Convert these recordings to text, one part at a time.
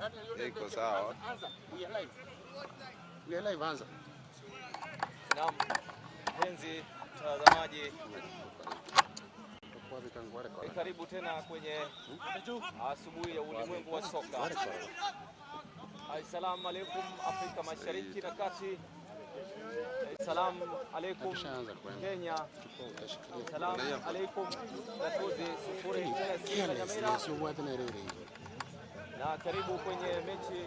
Iko sawa. Anza. We are live anza. Naam. Penzi mtazamaji. Karibu tena kwenye asubuhi ya ulimwengu wa soka. Assalamu alaikum Afrika Mashariki na Kati. Assalamu alaikum Kenya. Assalamu alaikum Nakuzi sufuri na karibu kwenye mechi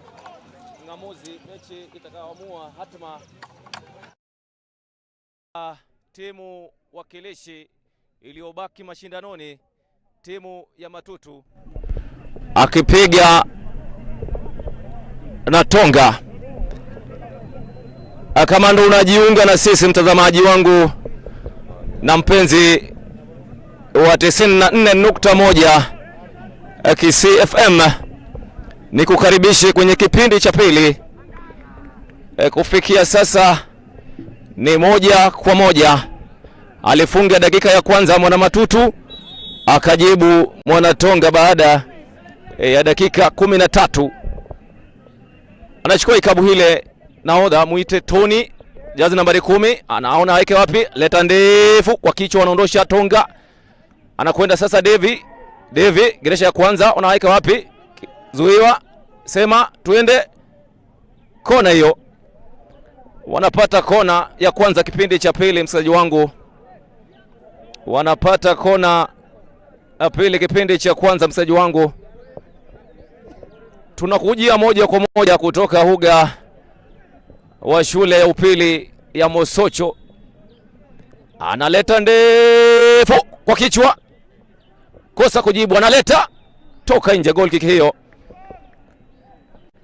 ngamuzi, mechi itakayoamua hatima timu wakilishi iliyobaki mashindanoni, timu ya Matutu akipiga na Tonga. Kama ndo unajiunga na sisi mtazamaji wangu na mpenzi wa 94.1 Kisii FM, ni kukaribishe kwenye kipindi cha pili. Kufikia sasa ni 1-1. Alifunga dakika ya kwanza mwana Matutu, akajibu mwana Tonga baada ya dakika 13. Anachukua ikabu hile nahodha muite Tony, jazi nambari 10, anaona aike wapi, leta ndefu kwa kichwa, anaondosha Tonga. Anakwenda sasa Devi, geresha ya kwanza, unawaika wapi? Zuiwa, sema tuende kona hiyo. Wanapata kona ya kwanza kipindi cha pili, msikilizaji wangu. Wanapata kona ya pili kipindi cha kwanza, msikilizaji wangu. Tunakujia moja kwa moja kutoka uga wa shule ya upili ya Mosocho. Analeta ndefu kwa kichwa, kosa kujibu, analeta toka nje, goal kick hiyo.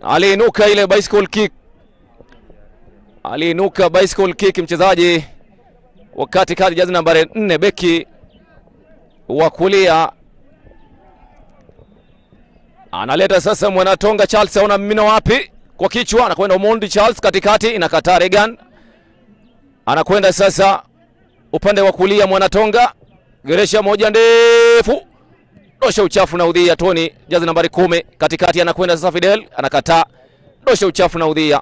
Aliinuka ile bicycle kick, aliinuka bicycle kick mchezaji wakati kati jazi nambari 4 beki wa kulia. Analeta sasa mwana Tonga Charles, aona mmino wapi, kwa kichwa anakwenda Omondi Charles, katikati inakataa Regan. Anakwenda sasa upande wa kulia mwana Tonga, geresha moja ndefu, dosha uchafu na udhia Tony, jazi nambari 10 katikati, anakwenda sasa Fidel, anakataa, dosha uchafu na udhia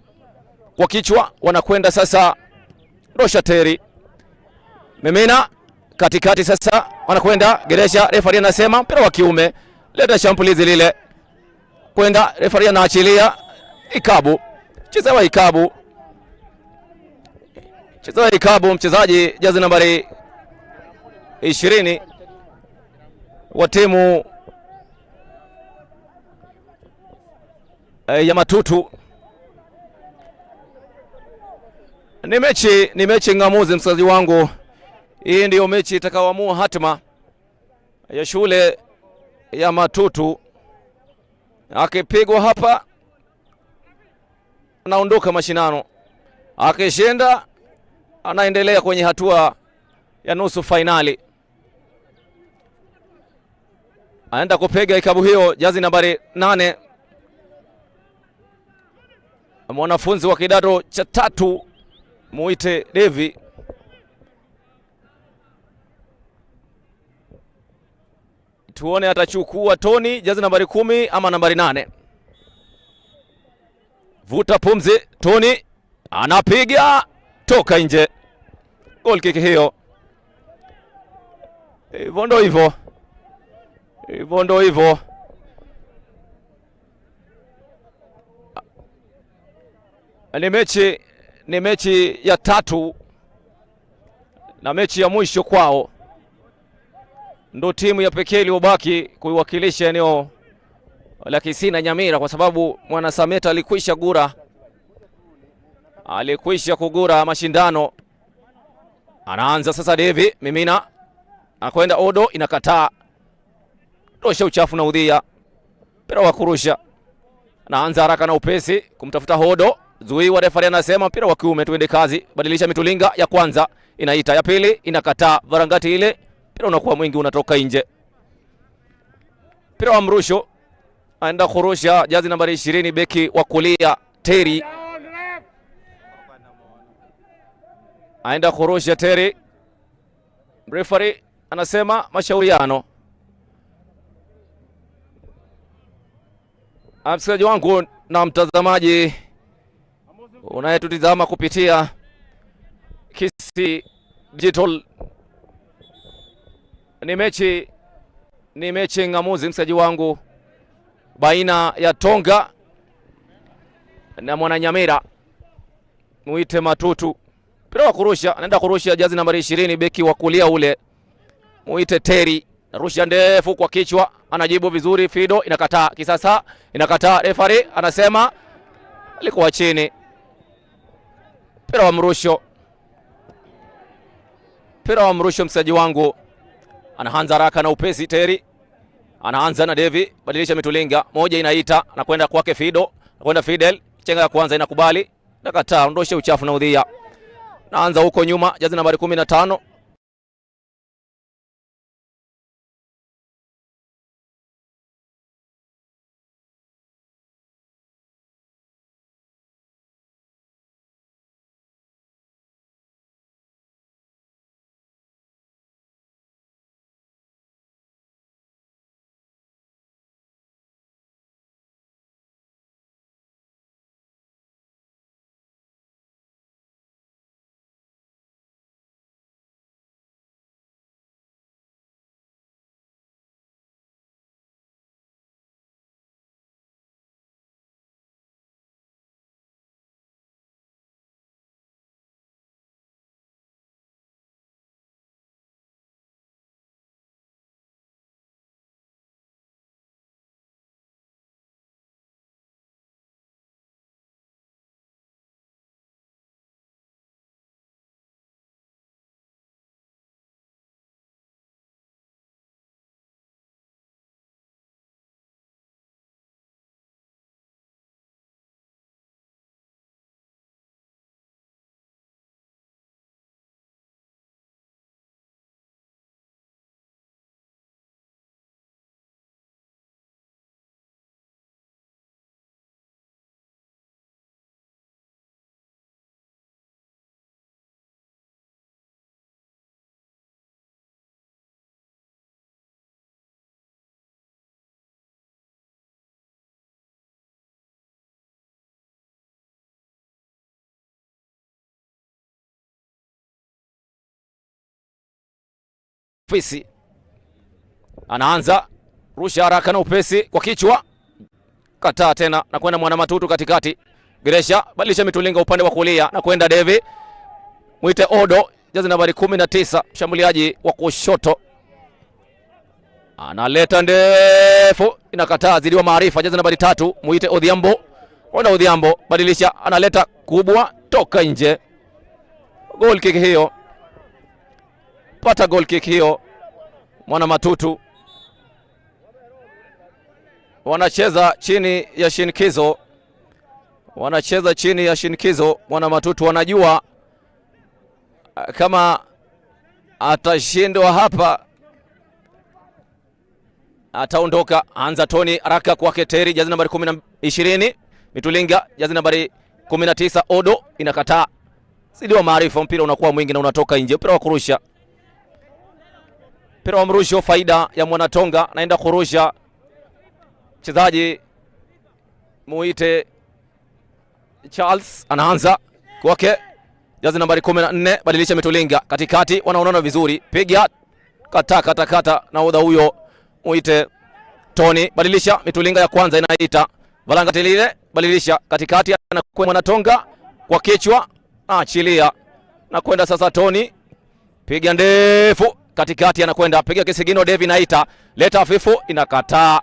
kwa kichwa. Wanakwenda sasa dosha Terry, memena katikati sasa, wanakwenda geresha, referee anasema mpira wa kiume, leta shambulizi lile kwenda, referee anaachilia ikabu, chezewa ikabu, chezewa ikabu mchezaji jazi nambari 20 wa timu ya Matutu. Ni mechi ngamuzi msikilizaji wangu. Hii ndio mechi itakayoamua hatima ya shule ya Matutu. Akipigwa hapa anaondoka mashindano, akishinda anaendelea kwenye hatua ya nusu finali. Anaenda kupiga ikabu hiyo jazi nambari 8, mwanafunzi wa kidato cha 3 muite Devi. Tuone atachukua Tony jazi nambari 10 ama nambari 8. Vuta pumzi, Tony anapiga toka nje, goal kick hiyo. Hivyo ndo hivyo. Ni mechi ya 3 na mechi ya mwisho kwao. Ndo timu ya pekee iliyobaki kuiwakilisha eneo la Kisii na Nyamira, kwa sababu mwana Sameta alikwisha kugura mashindano. Anaanza sasa Devi, mimina, anakwenda Odo, inakataa, dosha uchafu na udhia, mpira wa kurusha. Anaanza haraka na upesi kumtafuta Hodo, zuiwa, referee anasema mpira wa kiume, tuende kazi, badilisha mitulinga. Ya kwanza inaita, ya pili inakataa, varangati ile, mpira unakuwa mwingi, unatoka nje. Mpira wa mrusho, aenda kurusha jazi nambari 20 beki wa kulia Terry, aenda kurusha Terry, referee anasema mashauriano. Msikilizaji wangu na mtazamaji unayetutizama kupitia Kisii Digital, ni mechi ngamuzi msikilizaji wangu baina ya Tonga na Mwananyamira. Muite Matutu, mpira wa kurusha, anaenda kurusha jazi nambari 20, beki wa kulia ule muite Terry, rusha ndefu kwa kichwa, anajibu vizuri. Fido inakataa, kisasa inakataa, refari anasema alikuwa chini. Mpira wa mrusho msaji wangu, anaanza haraka na upesi. Terry anaanza na Devi, badilisha Mitulinga, moja inaita, anakwenda kwake Fido, anakwenda Fidel, chenga ya kwanza inakubali, nakataa, ondoshe uchafu na udhia. Naanza huko nyuma, jazi nambari 15 Fisi anaanza rusha haraka na upesi kwa kichwa, kataa tena na kwenda Mwana Matutu katikati. Gresha badilisha Mitulinga upande wa kulia na kwenda Devi, muite Odo, jazi nambari 19, mshambuliaji wa kushoto, analeta ndefu, inakataa, zidiwa maarifa, jazi nambari 3, muite Odhiambo, kwenda Odhiambo, badilisha, analeta kubwa, toka nje. Goal kick hiyo, pata goal kick hiyo. Mwana Matutu wanacheza chini ya shinikizo, Mwana Matutu wanajua kama atashindwa hapa ataondoka. Anza Tony haraka kwake Terry, jazi nambari 20, Mitulinga jazi nambari 19, Odo inakataa, sidiwa maarifa, mpira unakuwa mwingi na unatoka nje. Mpira wa kurusha, mpira wa mrusho, faida ya Mwanatonga, naenda kurusha mchezaji muite Charles, anaanza kwake jazi nambari 14, badilisha Mitulinga katikati, wanaonana vizuri, piga kata na udha huyo muite Tony, badilisha Mitulinga ya kwanza inaita Valangati lile, badilisha katikati, anakwenda Mwanatonga kwa kichwa, achilia na kwenda sasa Tony, piga ndefu katikati, anakwenda piga kisigino. Devi naita, leta hafifu, inakataa,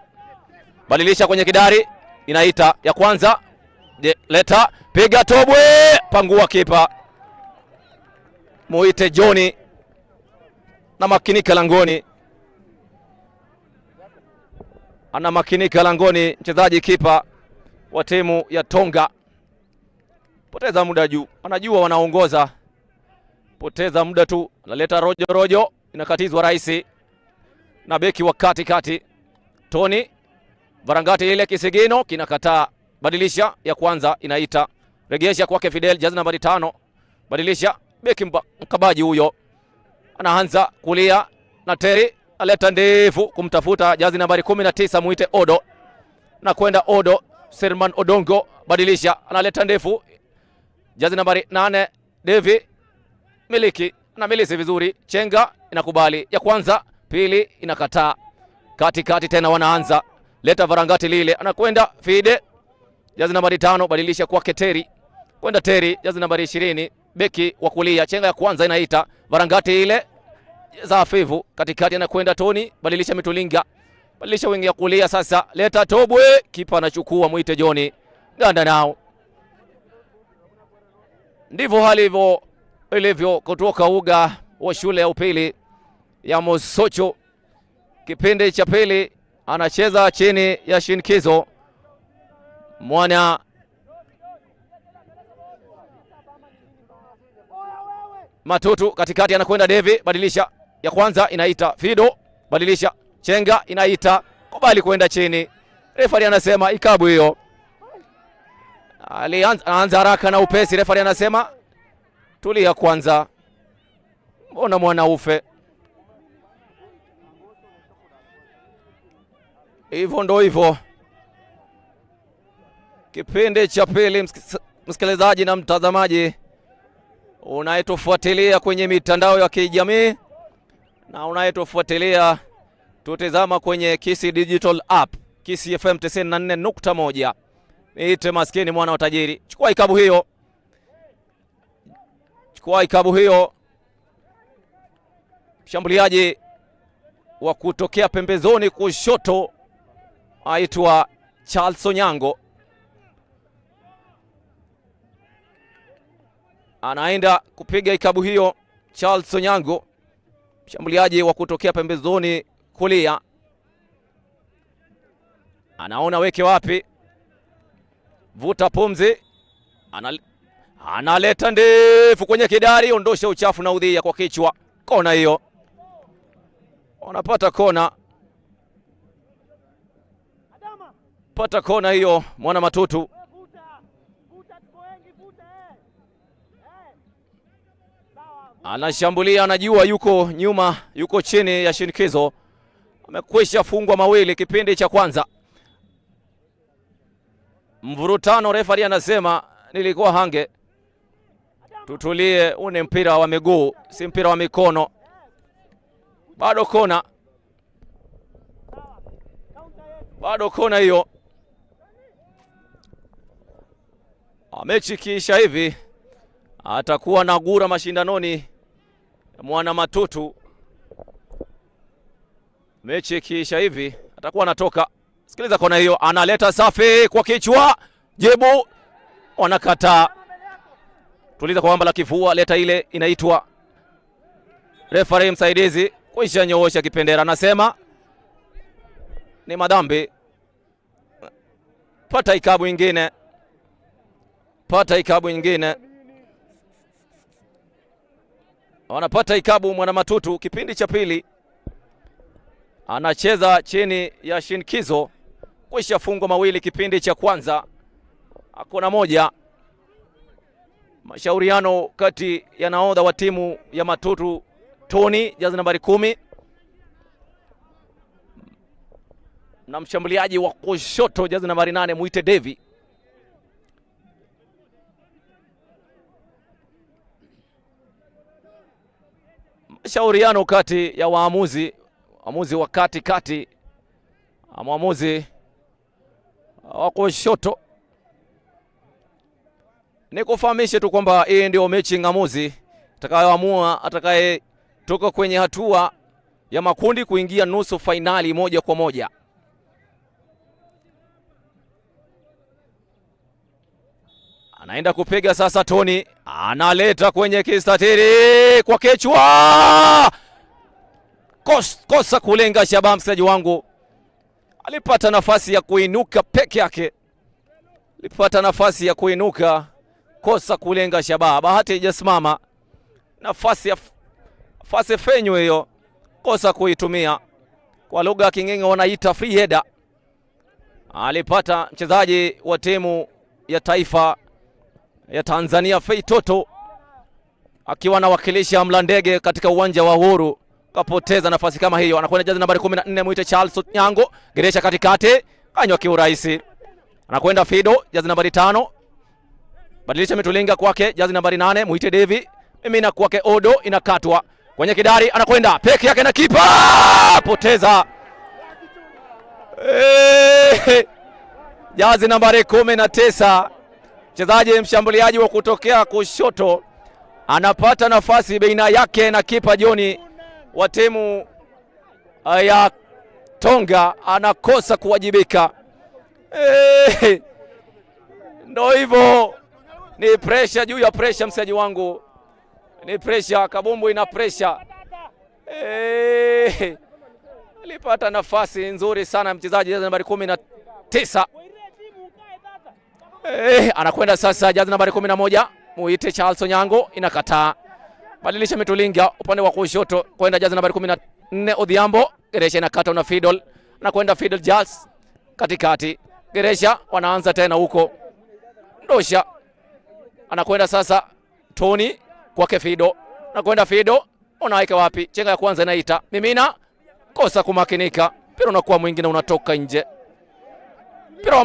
badilisha kwenye kidari, inaita ya kwanza, leta, piga tobwe, pangua kipa, muite Johnny na makinika langoni, ana makinika langoni mchezaji kipa wa timu ya Tonga. Poteza muda juu, anajua wanaongoza, poteza muda tu, analeta rojo, inakatizwa rahisi na beki wa kati Tony. Varangati ile kisigino kinakataa, badilisha ya kwanza, inaita, regesha kwake Fidel, jazi nambari 5, badilisha, beki mkabaji huyo anaanza kulia na Terry, aleta ndefu kumtafuta jazi nambari 19, muite Odo, na kwenda Odo, Serman Odongo badilisha, analeta ndefu, jazi nambari 8 Devi Miliki na milisi vizuri, chenga inakubali, ya kwanza, pili inakataa, kati tena wanaanza, leta Varangati lile, anakwenda Fide, jazi nambari 5 badilisha kwa Keteri, kwenda Teri, jazi nambari 20 beki wa kulia, chenga ya kwanza inaita Varangati ile za Afivu, katikati anakwenda Tony, badilisha Mitulinga, badilisha wingi ya kulia sasa, leta Tobwe, kipa anachukua, mwite Joni ganda nao. Ndivyo hali ilivyo kutoka uga wa shule ya upili ya Mosocho. Kipindi cha pili anacheza chini ya shinikizo mwana Matutu, katikati anakwenda Devi, badilisha, ya kwanza inaita Fido, badilisha, chenga inaita, kubali kwenda chini, refari anasema ikabu hiyo. Anaanza haraka na upesi, refari anasema tulia kwanza, mbona mwana ufe. Hivyo ndo hivyo kipindi cha pili, msikilizaji na mtazamaji unayetufuatilia kwenye mitandao ya kijamii na unayetufuatilia tutazama kwenye Kisi Digital App, Kisi FM 94.1. Niite maskini mwana wa tajiri. Chukua ikabu hiyo. Chukua ikabu hiyo. Mshambuliaji wa kutokea pembezoni kushoto aitwa Charles Onyango, anaenda kupiga ikabu hiyo. Charles Onyango, mshambuliaji wa kutokea pembezoni kulia, anaona weke wapi, vuta pumzi, analeta ndefu kwenye kidari, ondosha uchafu na udhia kwa kichwa. Kona hiyo, wanapata kona, pata kona hiyo mwana Matutu. Anashambulia, anajua yuko nyuma, yuko chini ya shinikizo, amekwisha fungwa mawili kipindi cha kwanza. Mvurutano, refari anasema nilikuwa hange, tutulie, une mpira wa miguu si mpira wa mikono. Bado kona, bado kona hiyo. Mechi kisha hivi atakuwa na gura mashindanoni mwana Matutu. Mechi kisha hivi atakuwa anatoka. Sikiliza kona hiyo, analeta safi kwa kichwa, Jebu wanakataa. Tuliza kwa wamba la kifua, leta ile inaitwa. Referee msaidizi kuisha nyoosha kipendera, anasema ni madhambi. Pata ikabu nyingine, pata ikabu nyingine. Wanapata ikabu mwana Matutu kipindi cha pili, anacheza chini ya shinikizo, kuisha fungwa mawili kipindi cha kwanza, hakuna moja. Mashauriano kati ya nahodha wa timu ya Matutu Tony, jazi nambari 10, na mshambuliaji wa kushoto jazi nambari 8 muite Devi. Mashauriano kati ya waamuzi wa kati, mwamuzi wa kushoto. Nikufahamishe tu kwamba hii ndio mechi ngamuzi atakayoamua atakaye toka kwenye hatua ya makundi kuingia nusu fainali moja kwa moja. Anaenda kupiga sasa Tony, analeta kwenye kistatiri kwa kichwa. Kosa kulenga shabaha, mchezaji wangu. Alipata nafasi ya kuinuka peke yake. Alipata nafasi ya kuinuka, kosa kulenga shabaha. Bahati haijasimama. Nafasi fenyo hiyo, kosa kuitumia. Kwa lugha ya Kingenga wanaita free header. Alipata mchezaji wa timu ya taifa ya Tanzania Fei Toto akiwa anawakilisha Mlandege katika uwanja wa Uhuru, kapoteza nafasi kama hiyo. Anakwenda jazi nambari 14 muite Charles Onyango, geresha katikati, kanywa kiurahisi. anakwenda Fido, jazi nambari 5. Badilisha Mitulinga kwake, jazi nambari 8, muite Devi. Mimina kwake Odo, inakatwa kwenye kidari, anakwenda peke yake na kipa, poteza. Jazi nambari 19, mchezaji mshambuliaji wa kutokea kushoto, anapata nafasi baina yake na kipa Joni wa timu ya Tonga, anakosa kuwajibika. Ndio hivyo, ni pressure juu ya pressure, msaji wangu, ni pressure. Kabumbu ina pressure. Alipata nafasi nzuri sana mchezaji jazi nambari 19. Anakwenda sasa jazi nambari 11, muite Charles Onyango, inakataa. Badilisha Mitulinga upande wa kushoto kwenda jazi nambari 14, Odhiambo. Geresha inakata na Fidel, anakwenda Fidel Jals katikati. Geresha wanaanza tena huko, Ndosha anakwenda sasa Tony kwake Fido, anakwenda Fido, unaika wapi? Chenga ya kwanza inaita Mimina, kosa kumakinika, mpira unakuwa mwingi na unatoka nje. Mpira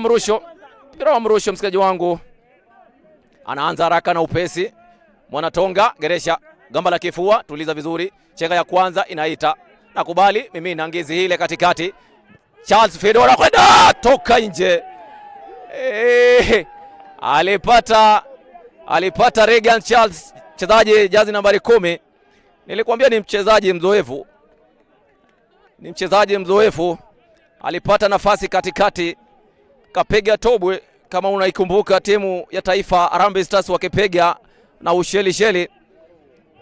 wa mrusho, msikaji wangu, anaanza haraka na upesi Mwanatonga. Geresha gamba la kifua, tuliza vizuri. Chenga ya kwanza inaita, nakubali Mimina, ngizi ile katikati. Charles Fido anakwenda toka nje. Alipata Regan Charles, mchezaji jazi nambari 10. Nilikwambia ni mchezaji mzoefu. Alipata nafasi katikati, kapiga tobwe. Kama unaikumbuka timu ya taifa Harambee Stars wakipiga na Ushelisheli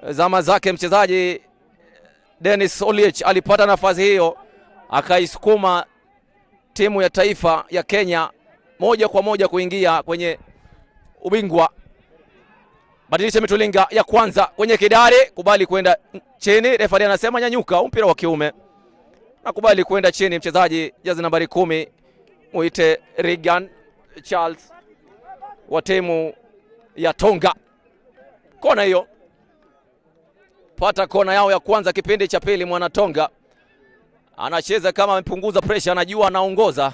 zama zake, mchezaji Dennis Oliech alipata nafasi hiyo, akaisukuma timu ya taifa ya Kenya moja kwa moja kuingia kwenye ubingwa. Badilisha Mitulinga ya kwanza kwenye kidari, kubali kwenda chini. Refari anasema nyanyuka, mpira wa kiume, nakubali kwenda chini. Mchezaji jazi nambari 10, muite Regan Charles wa timu ya Tonga. Kona hiyo, pata kona yao ya kwanza kipindi cha pili. Mwanatonga anacheza kama amepunguza pressure, anajua anaongoza,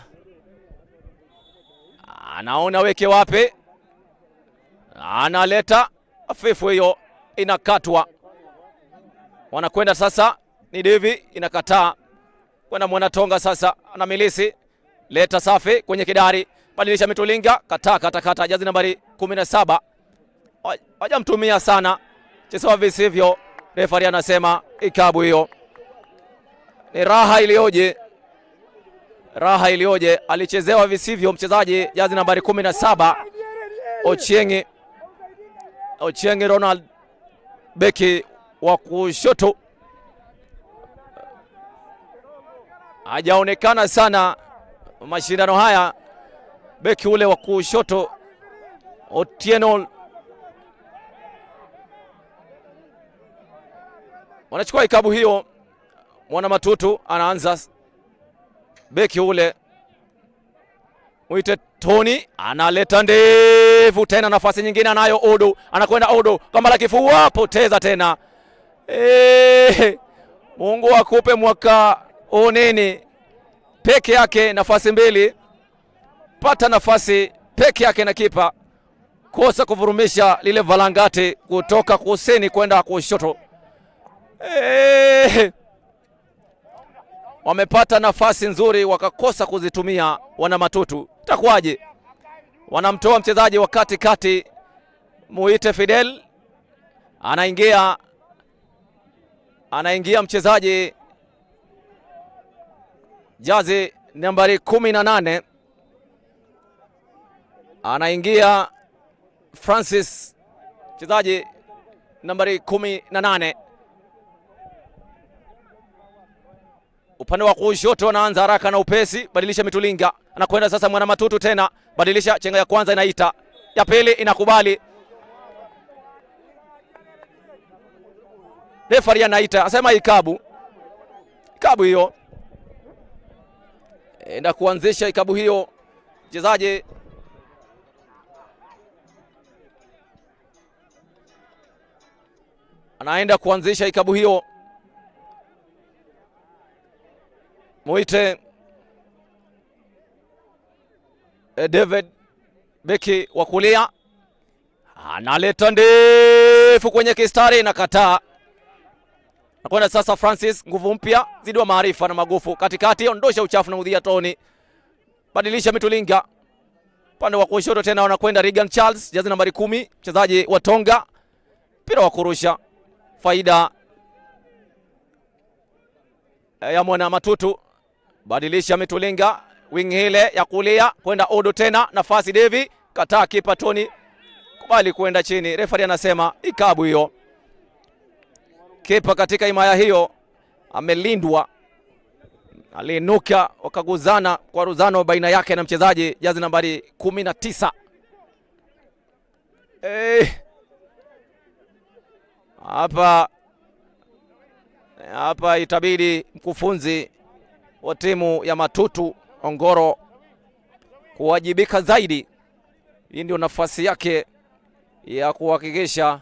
anaona weke wapi, analeta afifu, hiyo inakatwa. Wanakwenda sasa ni Devi, inakataa kwenda Mwanatonga. Sasa anamilisi, leta safi kwenye kidari. Badilisha Mitulinga, kata jazi nambari 17, hajamtumia sana, chesewa visivyo. Refari anasema ikabu. Hiyo ni raha iliyoje, alichezewa visivyo mchezaji jazi nambari 17 Ochieng Ronald, beki wa kushoto. Hajaonekana sana mashindano haya, beki ule wa kushoto Otieno. Wanachukua ikabu hiyo. Mwana Matutu anaanza, beki ule muite Tony, analeta ndevu tena, nafasi nyingine anayo Odo, anakwenda Odo, kama la kifua, poteza tena. Mungu akupe mwaka oneni peke yake, nafasi mbili, pata nafasi peke yake na kipa, kosa kuvurumisha lile valangati kutoka kusini kwenda kushoto. Wamepata nafasi nzuri wakakosa kuzitumia. Wana Matutu, itakuwaje? Wanamtoa mchezaji wa kati, muite Fidel, anaingia mchezaji jazi nambari 18, anaingia Francis, mchezaji nambari 18. Upande wa kushoto anaanza haraka na upesi. Badilisha Mitulinga, anakwenda sasa Mwana Matutu tena, badilisha. Chenga ya kwanza inaita, ya pili inakubali. Refari anaita, asema ikabu hiyo, enda kuanzisha ikabu hiyo. Mchezaji anaenda kuanzisha ikabu hiyo, muite David beki wa kulia analeta ndefu kwenye kistari na kataa. Nakwenda sasa Francis, nguvu mpya, zidi wa maarifa na magufu. Katikati ondosha uchafu na udhia Tony. Badilisha Mitulinga. Pande wa kushoto tena wanakwenda Regan Charles, jezi nambari 10, mchezaji wa Tonga. Mpira wa kurusha. Faida ya mwana Matutu. Badilisha Mitulinga, wing ile ya kulia kwenda Odo tena, nafasi Devi, kataa kipa Tony. Kubali kwenda chini. Referee anasema ikabu hiyo. Kipa katika himaya hiyo amelindwa. Alinuka wakaguzana kwa ruzano baina yake na mchezaji jazi nambari 19. Hapa itabidi mkufunzi wa timu ya Matutu Ongoro kuwajibika zaidi. Hii ndio nafasi yake ya kuhakikisha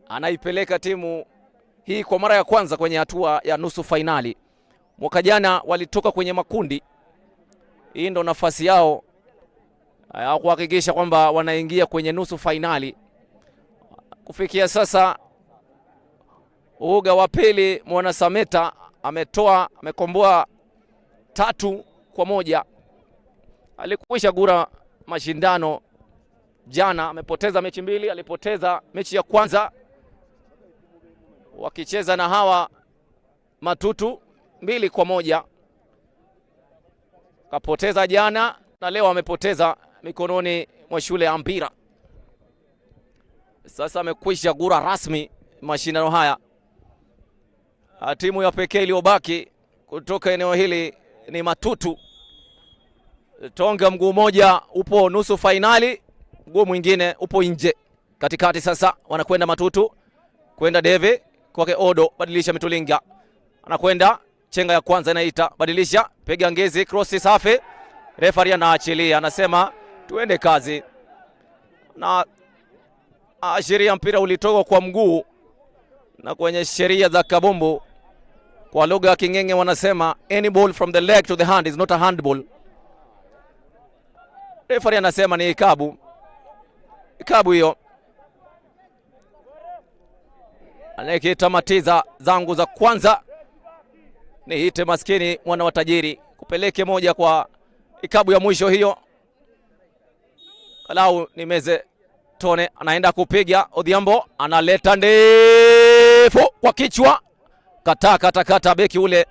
anaipeleka timu hii kwa mara ya kwanza kwenye hatua ya nusu fainali. Mwaka jana walitoka kwenye makundi. Hii ndio nafasi yao ya kuhakikisha kwamba wanaingia kwenye nusu fainali. Kufikia sasa uga wa pili Mwana Sameta amekomboa 3-1. Alikwisha gura mashindano jana, amepoteza mechi 2, alipoteza mechi ya kwanza wakicheza na hawa Matutu 2-1. Kapoteza jana na leo amepoteza mikononi mwa shule ya mpira. Sasa amekwisha gura rasmi mashindano haya. Timu ya pekee iliyobaki kutoka eneo hili ni Matutu. Tonga mguu moja upo nusu fainali, mguu mwingine upo nje. Katikati sasa wanakwenda Matutu, kwenda Deve kwake Odo, badilisha Mitulinga. Anakwenda chenga ya kwanza inaita, badilisha, piga ngezi, cross safi. Referee anaachilia, anasema tuende kazi. Na sheria mpira ulitoka kwa mguu, na kwenye sheria za kabumbu kwa lugha ya Kingenge wanasema any ball from the leg to the hand is not a handball. Referee anasema ni ikabu. Ikabu hiyo. Anayekitamatiza zangu za kwanza ni hite maskini mwana wa tajiri, kupeleke moja kwa ikabu ya mwisho hiyo. Kalau nimeze Tone anaenda kupiga. Odhiambo analeta ndefu kwa kichwa, kata beki ule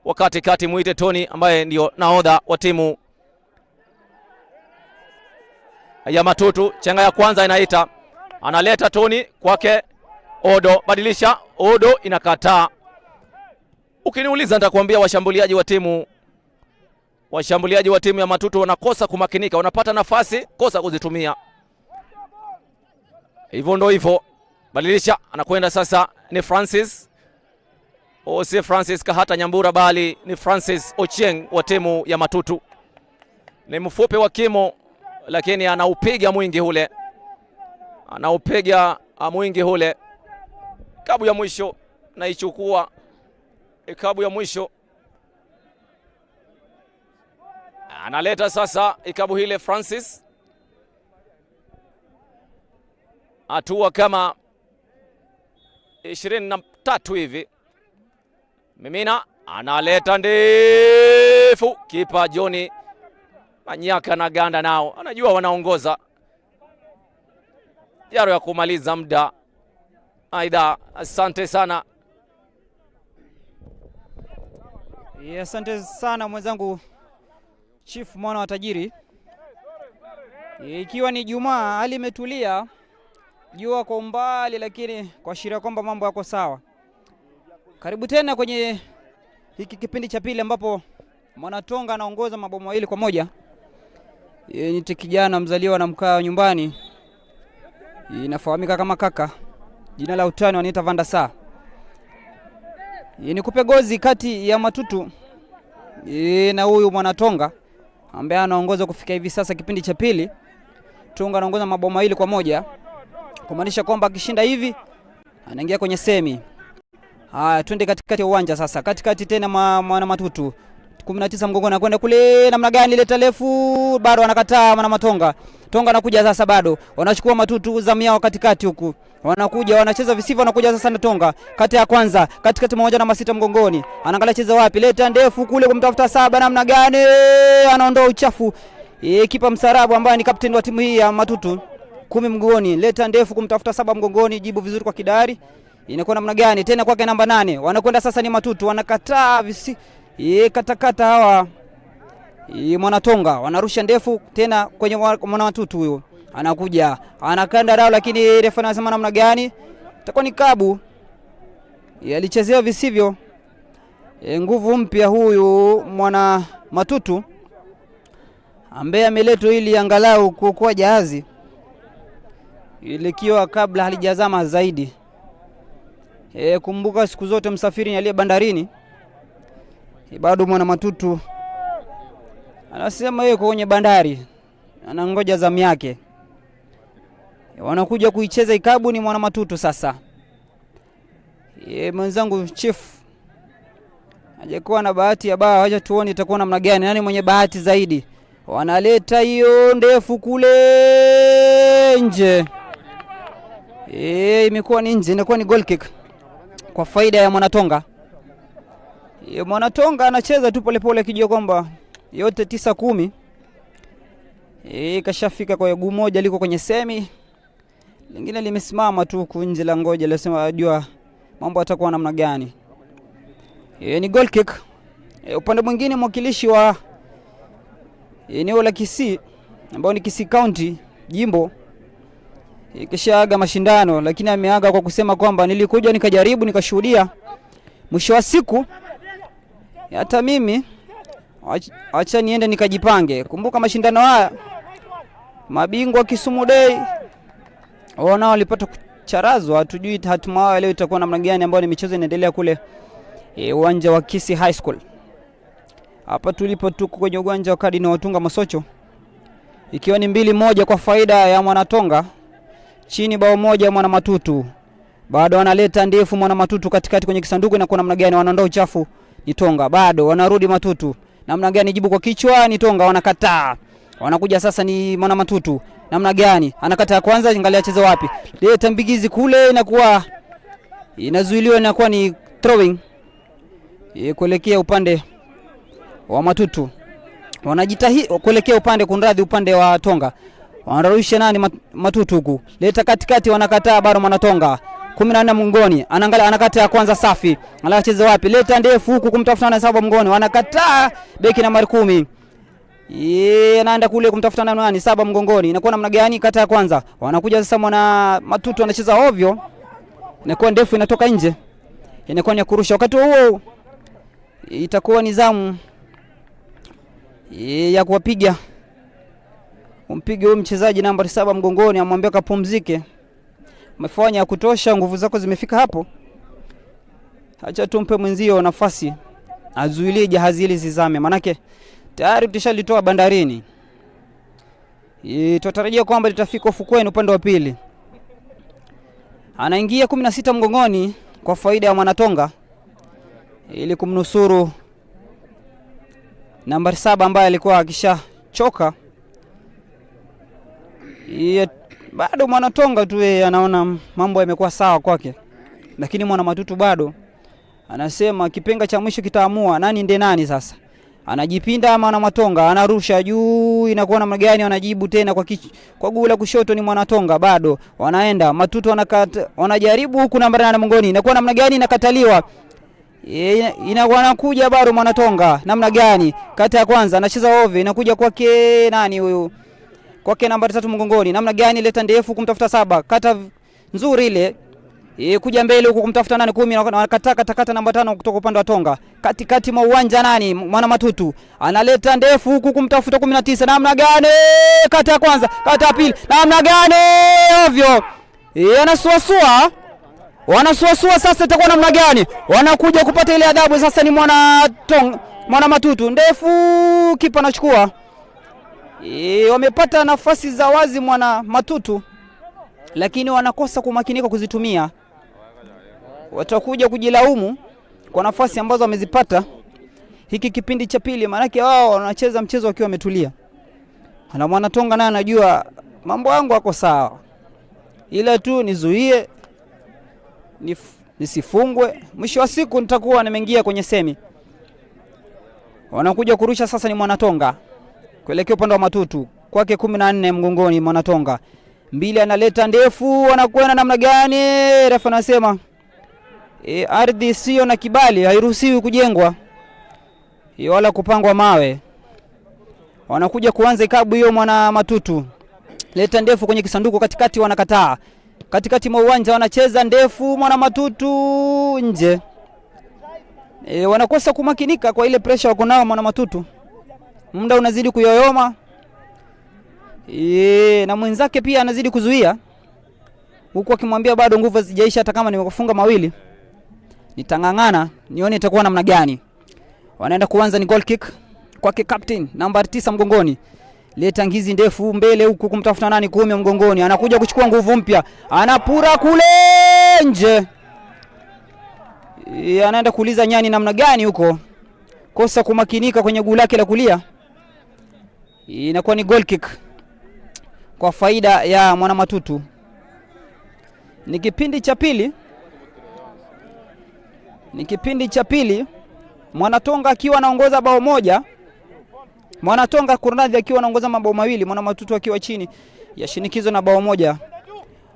wakati kati muite Tony ambaye ndio nahodha wa timu ya Matutu. Chenga ya kwanza inaita, analeta Tony kwake Odo, badilisha. Odo inakataa. Ukiniuliza nitakwambia washambuliaji wa timu ya Matutu wanakosa kumakinika, wanapata nafasi kosa kuzitumia. Hivyo ndo hivyo. Badilisha, anakwenda sasa ni Francis. Si Francis Kahata Nyambura bali ni Francis Ochieng wa timu ya Matutu. Ni mfupi wa kimo lakini anaupiga mwingi ule. Ikabu ya mwisho naichukua. Ikabu ya mwisho. Analeta sasa ikabu hile Francis. Hatua kama 23 hivi. Mimina analeta ndefu. Kipa Johnny Manyaka na ganda nao, anajua wanaongoza. Jaro ya kumaliza muda. Aidha, asante sana. Asante sana mwenzangu Chief Mwana wa Tajiri. Ikiwa ni Jumaa, hali imetulia, jua kwa umbali, lakini kuashiria kwamba mambo yako sawa. Karibu tena kwenye hiki kipindi cha pili ambapo Mwanatonga anaongoza mabao 2-1. Ni kijana mzaliwa na mkaa nyumbani, inafahamika kama Kaka, jina la utani wanaita Vanda Saa. Nikupe gozi kati ya Matutu na huyu Mwanatonga ambaye anaongoza kufika hivi sasa kipindi cha pili. Tonga anaongoza mabao 2-1, kumaanisha kwamba akishinda hivi anaingia kwenye semi. Twende katikati ya uwanja sasa. Katikati tena Mwana Matutu. 19 mgongoni, anakwenda kule namna gani, leta refu bado anakataa mwana Matonga. Tonga anakuja sasa, bado wanachukua Matutu zamu yao katikati huku, wanakuja wanacheza visivyo, wanakuja sasa na Tonga kati ya kwanza, katikati mmoja na masita mgongoni, anaangalia cheza wapi, leta ndefu kule kumtafuta Saba, namna gani anaondoa uchafu. Kipa msarabu ambaye ni captain wa timu hii ya Matutu, 10 mgongoni, leta ndefu kumtafuta Saba mgongoni, jibu vizuri kwa Kidari. Inakuwa namna gani tena kwake namba 8, wanakwenda sasa ni Matutu, wanakataa katakata hawa Mwanatonga, wanarusha ndefu tena kwenye mwana Matutu. Huyo anakuja anakanda rao, lakini refa anasema namna gani, itakuwa ni kabu. Alichezea visivyo. Nguvu mpya huyu mwana Matutu ambaye ameletwa ili angalau kuokoa jahazi ilikiwa kabla halijazama zaidi. Kumbuka siku zote msafiri aliye bandarini. Bado mwana Matutu anasema yuko kwenye bandari, anangoja zamu yake. Wanakuja kuicheza ikabu ni mwana Matutu sasa. Mwenzangu Chief hajakuwa na bahati ya baa, wacha tuone itakuwa namna gani, nani mwenye bahati zaidi. Wanaleta hiyo ndefu kule nje. Imekuwa ni nje, inakuwa ni goal kick kwa faida ya Mwanatonga. Mwanatonga anacheza tu polepole kijua kwamba yote 9-10. Kashafika kwa guu moja liko kwenye semi. Lingine limesimama tu kunje la ngoja, lasema ajua mambo atakuwa namna gani. Ni goal kick. Upande mwingine mwakilishi wa eneo la Kisii ambao ni Kisii County jimbo kishaaga mashindano, lakini ameaga kwa kusema kwamba nilikuja nikajaribu nikashuhudia, mwisho wa siku hata mimi acha niende nikajipange. Kumbuka mashindano haya mabingwa Kisumu Day wana walipata kucharazwa, hatujui hatima yao leo itakuwa namna gani, ambao ni michezo inaendelea kule uwanja wa Kisii High School. Hapa tulipo tuko kwenye uwanja wa Kadino Watunga Masocho, ikiwa ni 2-1 kwa faida ya Mwanatonga, chini bao moja mwana Matutu. Bado wanaleta ndefu mwana Matutu katikati kwenye kisanduku, na kwa namna gani wanaondoa uchafu ni Tonga. Bado wanarudi Matutu, namna gani jibu kwa kichwa ni Tonga, wanakataa. Wanakuja sasa ni mwana Matutu, namna gani anakataa kwanza, angalia cheza wapi, leta mbigizi kule, inakuwa inazuiliwa, inakuwa ni throwing kuelekea upande wa Matutu. Wanajitahidi kuelekea upande kunradhi, upande wa Tonga. Wanarusha nani Matutu huku, leta katikati, wanakataa. Bado Mwanatonga 14 mngoni, anaangalia anakataa kwanza, safi, anacheza wapi, leta ndefu huku kumtafuta na Saba mngoni, wanakataa. Beki nambari 10 anaenda kule kumtafuta nani, Saba mgongoni, inakuwa namna gani, kataa kwanza. Wanakuja sasa mwana Matutu anacheza ovyo, inakuwa ndefu inatoka nje, inakuwa ni kurusha. Wakati huo itakuwa ni zamu ya kuwapiga, umpige huyo mchezaji nambari 7 mgongoni, amwambia kapumzike, umefanya ya kutosha, nguvu zako zimefika hapo, acha tumpe mwenzio nafasi azuilie jahazi hili zizame, manake tayari tutashalitoa bandarini. Tutarajia kwamba litafika ufukweni upande wa pili. Anaingia 16 mgongoni kwa faida ya Mwanatonga ili kumnusuru nambari 7 ambaye alikuwa akishachoka. Bado Mwanatonga tu anaona mambo yamekuwa sawa kwake, lakini mwana Matutu bado anasema kipenga cha mwisho kitaamua nani ndiye nani. Sasa anajipinda mwana Matonga, anarusha juu, inakuwa namna gani, wanajibu tena kwa guu la kushoto ni Mwanatonga. Bado wanaenda Matutu, wanajaribu huku nambari 8 mngoni, inakuwa namna gani, inakataliwa. Wanakuja bado Mwanatonga, namna gani, kata ya kwanza anacheza ovyo, inakuja kwake nani huyu, kwake nambari 3 mgongoni, namna gani, leta ndefu kumtafuta Saba, kata nzuri ile, kuja mbele huko kumtafuta nani 10, na kata namba 5 kutoka upande wa Tonga, katikati mwa uwanja nani mwana Matutu analeta ndefu huku kumtafuta 19, namna gani, kata ya kwanza, kata ya pili, namna gani, ovyo, wanasuasua sasa, itakuwa namna gani, wanakuja kupata ile adhabu sasa, ni mwana Matutu ndefu, kipa anachukua. Wamepata nafasi za wazi mwana Matutu, lakini wanakosa kumakinika kuzitumia. Watakuja kujilaumu kwa nafasi ambazo wamezipata. hiki kipindi cha pili, maana wao wanacheza mchezo wakiwa wametulia. Na Mwanatonga naye anajua mambo yangu yako sawa, ila tu nizuie nisifungwe, mwisho wa siku nitakuwa nimeingia kwenye semi. Wanakuja kurusha sasa ni Mwanatonga kuelekea upande wa Matutu, kwake 14 mgongoni Mwanatonga. Mbili analeta ndefu, anakwenda namna gani? Refa anasema ardhi sio na kibali, hairuhusiwi kujengwa wala kupangwa mawe. Wanakuja kuanza ikabu hiyo Mwana Matutu. Leta ndefu kwenye kisanduku katikati, wanakataa. Katikati mwa uwanja wanacheza ndefu, Mwana Matutu nje. Wanakosa kumakinika kwa ile pressure wako nao Mwana Matutu. Muda unazidi kuyoyoma. Na mwenzake pia anazidi kuzuia, huku akimwambia bado nguvu hazijaisha, hata kama nimekufunga mawili nitangangana nione itakuwa namna gani. Wanaenda kuanza ni goal kick kwake captain namba 9 mgongoni. Leta ngizi ndefu mbele huku kumtafuta nani 10 mgongoni. Anakuja kuchukua nguvu mpya. Anapura kule nje. Anaenda kuuliza nyani namna gani huko. Kosa kumakinika kwenye guu lake la kulia. Inakuwa ni goal kick kwa faida ya Mwana Matutu. Ni kipindi cha pili. Mwanatonga akiwa anaongoza bao moja. Mwanatonga Kurunadhi akiwa anaongoza mabao mawili, Mwana Matutu akiwa chini ya shinikizo na bao moja.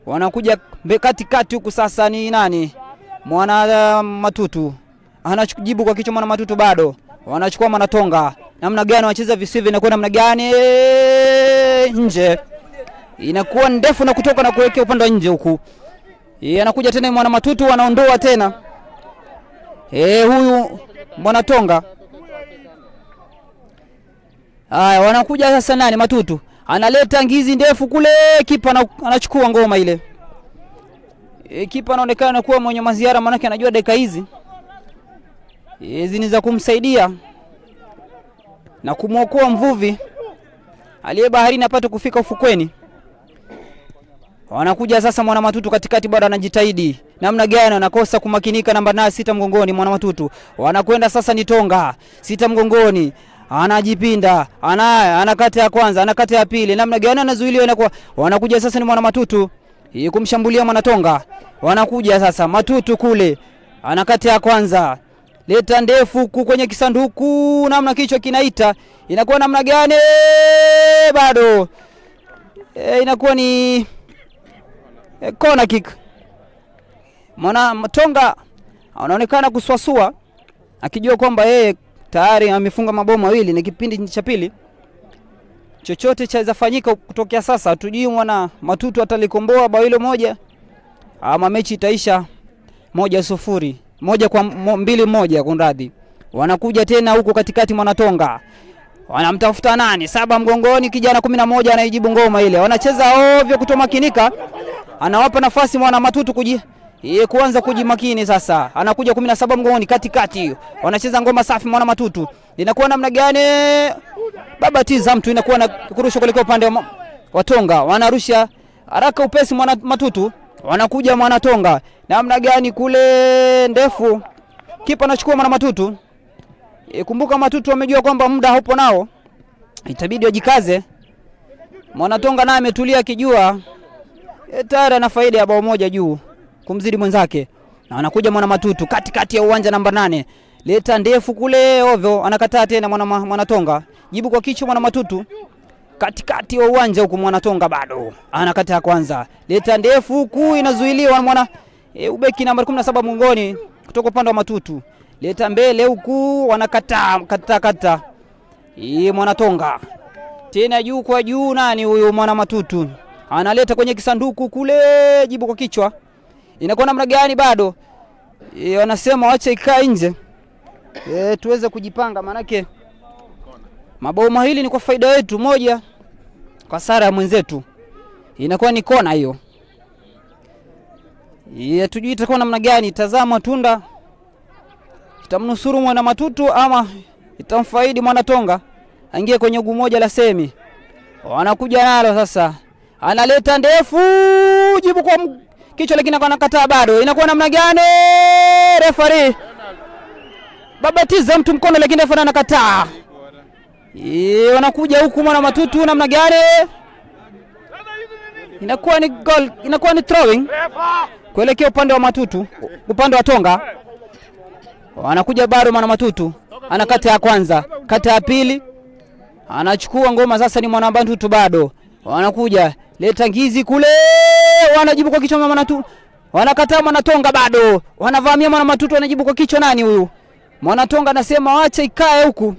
Wanakuja katikati huku sasa ni nani? Mwana Matutu. Anajibu kwa kichwa Mwana Matutu bado. Wanachukua Mwanatonga. Namna gani wanacheza visivi na kwa namna gani? Nje. Inakuwa ndefu na kutoka na kuwekea upande wa nje huku. Anakuja tena Mwana Matutu, anaondoa tena. Huyu Mwanatonga. Haya, wanakuja sasa nani? Matutu. Analeta ngizi ndefu kule, kipa anachukua ngoma ile. Kipa anaonekana kuwa mwenye maziara, maana yake anajua dakika hizi ni za kumsaidia na kumwokoa mvuvi aliye baharini apate kufika ufukweni. Wanakuja sasa Mwana Matutu katikati, bado anajitahidi. Namna gani anakosa kumakinika namba 6 mgongoni Mwana Matutu. Wanakwenda sasa ni Tonga 6 mgongoni. Anajipinda, anakata ya kwanza, anakata ya pili. Namna gani anazuiliwa inakuwa. Wanakuja sasa ni Mwana Matutu kumshambulia Mwanatonga. Wanakuja sasa Matutu kule. Anakata ya kwanza. Leta ndefu kwenye kisanduku, namna kichwa kinaita. Inakuwa namna gani? Bado. Inakuwa ni corner kick. Mwanatonga anaonekana kuswasua akijua kwamba yeye tayari amefunga mabao mawili. Ni kipindi cha pili. Chochote chaweza fanyika kutokea sasa. Hatujui Mwana Matutu atalikomboa bao hilo moja ama mechi itaisha 1-0. 2-1 kunradhi. Wanakuja tena huko katikati Mwanatonga. Wanamtafuta nani? 7 mgongoni, kijana 11 anaijibu ngoma ile. Wanacheza ovyo kutomakinika. Anawapa nafasi Mwana Matutu kuanza kujimakini sasa. Anakuja 17 mgongoni katikati. Wanacheza ngoma safi Mwana Matutu. Inakuwa namna gani? Baba tiza mtu, inakuwa na kurusha kuelekea upande wa Tonga. Wanarusha haraka upesi Mwana Matutu. Wanakuja Mwanatonga. Namna gani kule ndefu. Kipa anachukua Mwana Matutu. Kumbuka Matutu wamejua kwamba muda haupo nao. Itabidi wajikaze. Mwanatonga naye ametulia akijua tayari ana faida ya bao moja juu kumzidi mwenzake. Na anakuja Mwana Matutu katikati ya uwanja namba 8. Leta ndefu kule ovyo, anakataa tena Mwanatonga. Jibu kwa kichwa Mwana Matutu. Katikati ya uwanja huko Mwanatonga bado. Anakataa kwanza. Leta ndefu huku inazuiliwa ubeki namba 17 mgongoni kutoka upande wa Matutu. Leta mbele huku wanakataa. Mwanatonga. Tena juu kwa juu, nani huyo Mwana Matutu? Analeta kwenye kisanduku kule, jibu kwa kichwa. Inakuwa namna gani bado? Wanasema waache ikae nje. Tuweze kujipanga, manake mabao mahili ni kwa faida yetu, moja kwa sara ya mwenzetu. Inakuwa ni kona hiyo. Tujui itakuwa namna gani. Tazama tunda itamnusuru Mwana Matutu ama itamfaidi Mwanatonga aingie kwenye guu moja la semi. Wanakuja nalo sasa. Analeta ndefu, jibu kwa kichwa lakini anakataa bado. Inakuwa namna gani? Referee babatiza mtu mkono, lakini refa anakataa. Wanakuja huku mwana matutu namna gani? Inakuwa ni goal, inakuwa ni throwing kuelekea upande wa matutu, upande wa Tonga. Wanakuja bado mwana matutu. Ana kata ya kwanza, kata ya pili. Anachukua ngoma sasa ni mwana matutu bado. Wanakuja leta ngizi kule. Wanajibu kwa kichwa mwana matutu. Wanakataa mwana Tonga bado. Wanavamia mwana matutu, wanajibu kwa kichwa nani huyu? Mwana Tonga anasema acha ikae huku.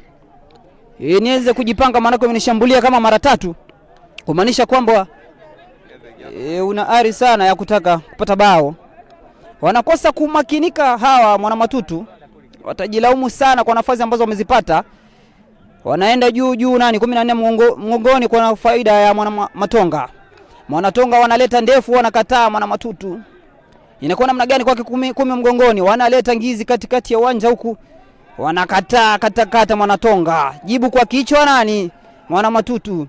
Niweze kujipanga maana kwa nishambulia kama mara 3. Kumaanisha kwamba una ari sana ya kutaka kupata bao. Wanakosa kumakinika hawa mwana matutu. Watajilaumu sana kwa nafasi ambazo wamezipata. Wanaenda juu nani 14 mgongoni kwa faida ya mwana Matonga. Mwana Tonga wanaleta ndefu, wanakataa mwana matutu. Inakuwa namna gani kwake 10 mgongoni? Wanaleta ngizi katikati ya uwanja huku. Wanakataa katakata mwana Tonga. Jibu kwa kichwa nani? Mwana matutu.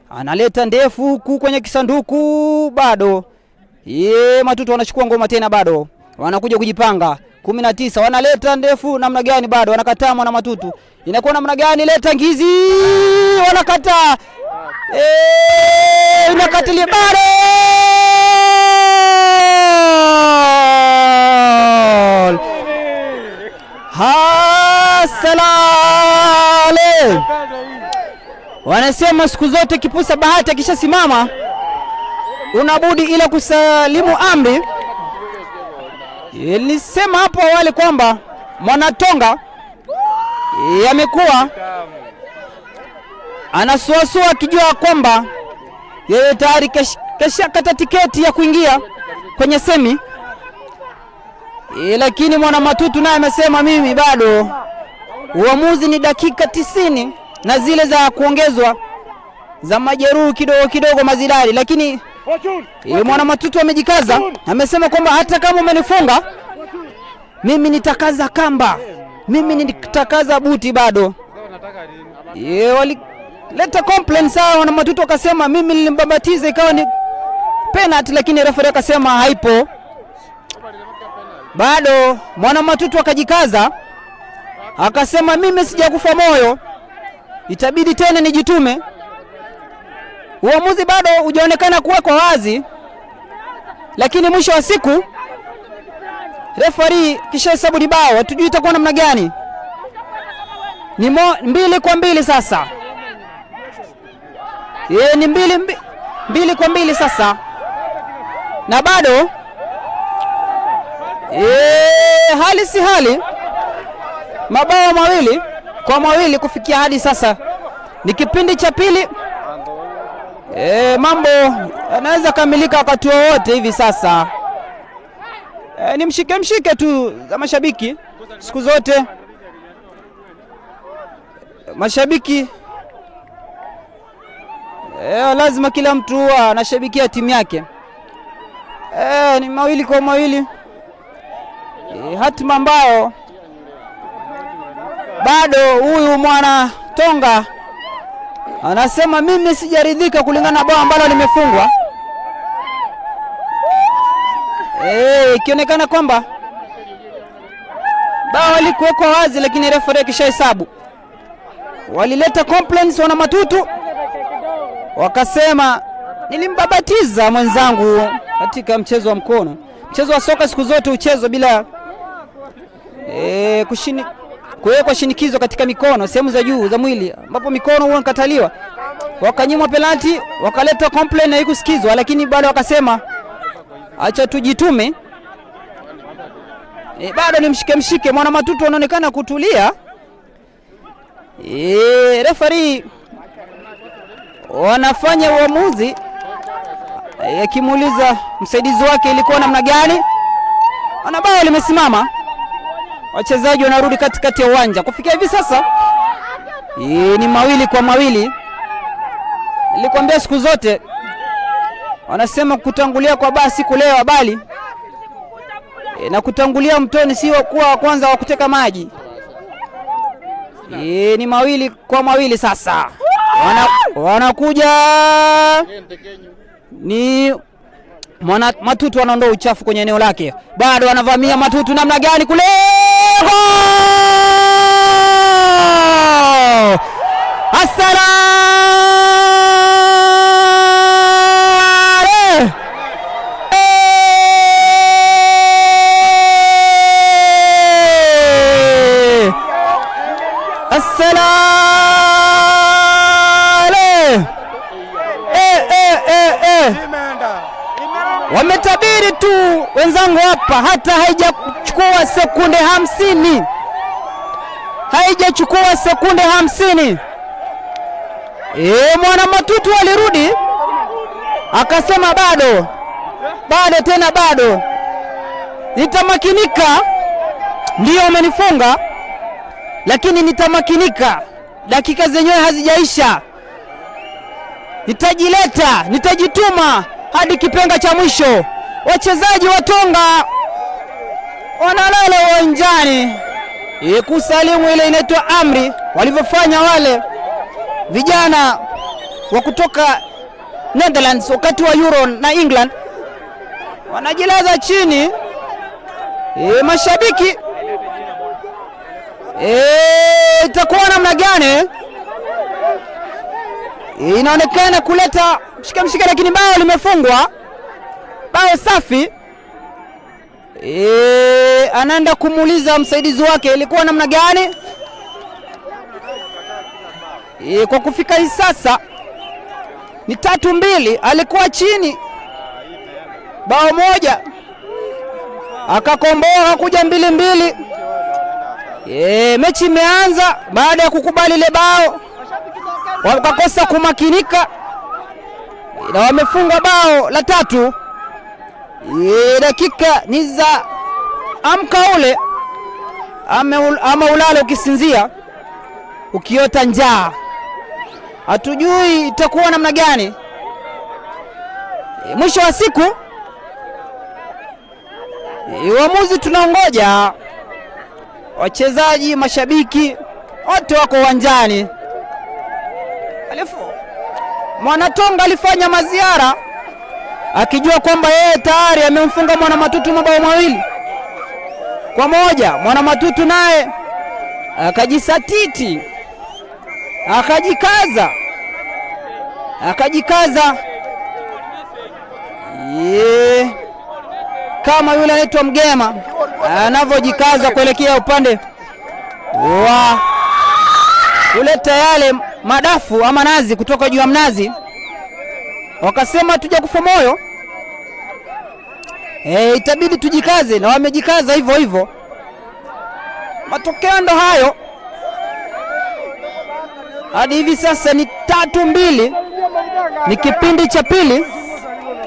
Analeta ndefu huku kwenye kisanduku bado. Matutu wanachukua ngoma tena bado. Wanakuja kujipanga. 19 wanaleta ndefu namna gani bado? Wanakataa mwana matutu. Inakuwa namna gani? Leta ngizi. Wanakataa. Inakatilia bado. Hasalale. Wanasema siku zote kipusa bahati akishasimama unabudi ila kusalimu amri. Nilisema hapo awali kwamba mwana Tonga amekuwa anasuasua akijua kwamba yeye tayari kesha kata tiketi ya kuingia kwenye semi. Lakini mwana matutu naye amesema mimi bado. Uamuzi ni dakika 90 na zile za kuongezwa za majeruhi kidogo mazidari, lakini mwana matutu amejikaza. Amesema kwamba hata kama umenifunga mimi nitakaza kamba, mimi nitakaza buti bado. Walileta complaint sawa, mwana matutu akasema mimi nilimbabatiza ikawa ni penalty, lakini referee akasema haipo. Bado mwana matutu akajikaza akasema mimi sijakufa moyo, itabidi tena nijitume. Uamuzi bado hujaonekana kuwekwa wazi, lakini mwisho wa siku referee kisha hesabu ni bao. Hatujui itakuwa namna gani. Ni 2-2 sasa. Ni 2-2 sasa. Na bado hali si hali. Mabao 2-2 kufikia hadi sasa. Ni kipindi cha pili. Mambo yanaweza kamilika wakati wowote hivi sasa. Ni mshike tu za mashabiki siku zote. Mashabiki lazima kila mtu anashabikia timu yake. Ni 2-2. Hatima ambao bado huyu mwana Tonga anasema mimi sijaridhika kulingana na bao ambalo limefungwa. Ikionekana kwamba bao likuwekwa wazi, lakini referee kishahesabu. Walileta complaints wana matutu, wakasema nilimbabatiza mwenzangu katika mchezo wa mkono. Mchezo wa soka siku zote uchezwa bila kuwekwa shinikizo katika mikono, sehemu za juu za mwili ambapo mikono huwa nkataliwa. Wakanyimwa penalty, wakaleta complaint na haikusikizwa, lakini bado wakasema acha tujitume. Bado ni mshike. Mwana matutu anaonekana kutulia. Referee wanafanya uamuzi akimuuliza msaidizi wake ilikuwa namna gani. Ana bao limesimama. Wachezaji wanarudi katikati ya uwanja. Kufikia hivi sasa ni 2-2. Nilikwambia siku zote wanasema kutangulia kwa basi kulewa, bali na kutangulia mtoni sio kuwa kwanza wa kuteka maji. Ni 2-2 sasa. Wanakuja ni mwana matutu wanaondoa uchafu kwenye eneo lake. Bado wanavamia matutu namna gani kule. Assalale! Assalale! Wametabiri tu wenzangu hapa, hata haijachukua sekunde 50. Haijachukua sekunde 50. Mwana Matutu alirudi akasema bado tena bado, nitamakinika. Ndio umenifunga, lakini nitamakinika, dakika zenyewe hazijaisha, nitajileta, nitajituma hadi kipenga cha mwisho. Wachezaji wa Tonga wanalala uwanjani kusalimu ile inaitwa amri, walivyofanya wale vijana wa kutoka Netherlands wakati wa Euro na England. Wanajilaza chini. Mashabiki itakuwa namna gani? Inaonekana kuleta mshika, lakini bao limefungwa, bao safi. Anaenda kumuuliza msaidizi wake ilikuwa namna gani. Kwa kufika hii sasa ni 3-2, alikuwa chini bao moja, akakomboa, akakuja 2-2. Mechi imeanza baada ya kukubali ile bao, wakakosa kumakinika na wamefunga bao la 3. Dakika ni za amka ule ama ulale ukisinzia ukiota njaa, hatujui itakuwa namna gani. Mwisho wa siku uamuzi tunaongoja. Wachezaji, mashabiki wote wako uwanjani. Alafu Mwanatonga alifanya maziara akijua kwamba yeye tayari amemfunga Mwana Matutu mabao 2-1. Mwana Matutu naye akajisatiti, akajikaza kama yule anaitwa Mgema anavyojikaza kuelekea upande wa kuleta yale madafu ama nazi kutoka juu ya mnazi. Wakasema tuja kufa moyo, itabidi tujikaze, na wamejikaza hivyo hivyo. Matokeo ndo hayo. Hadi hivi sasa ni 3-2, ni kipindi cha pili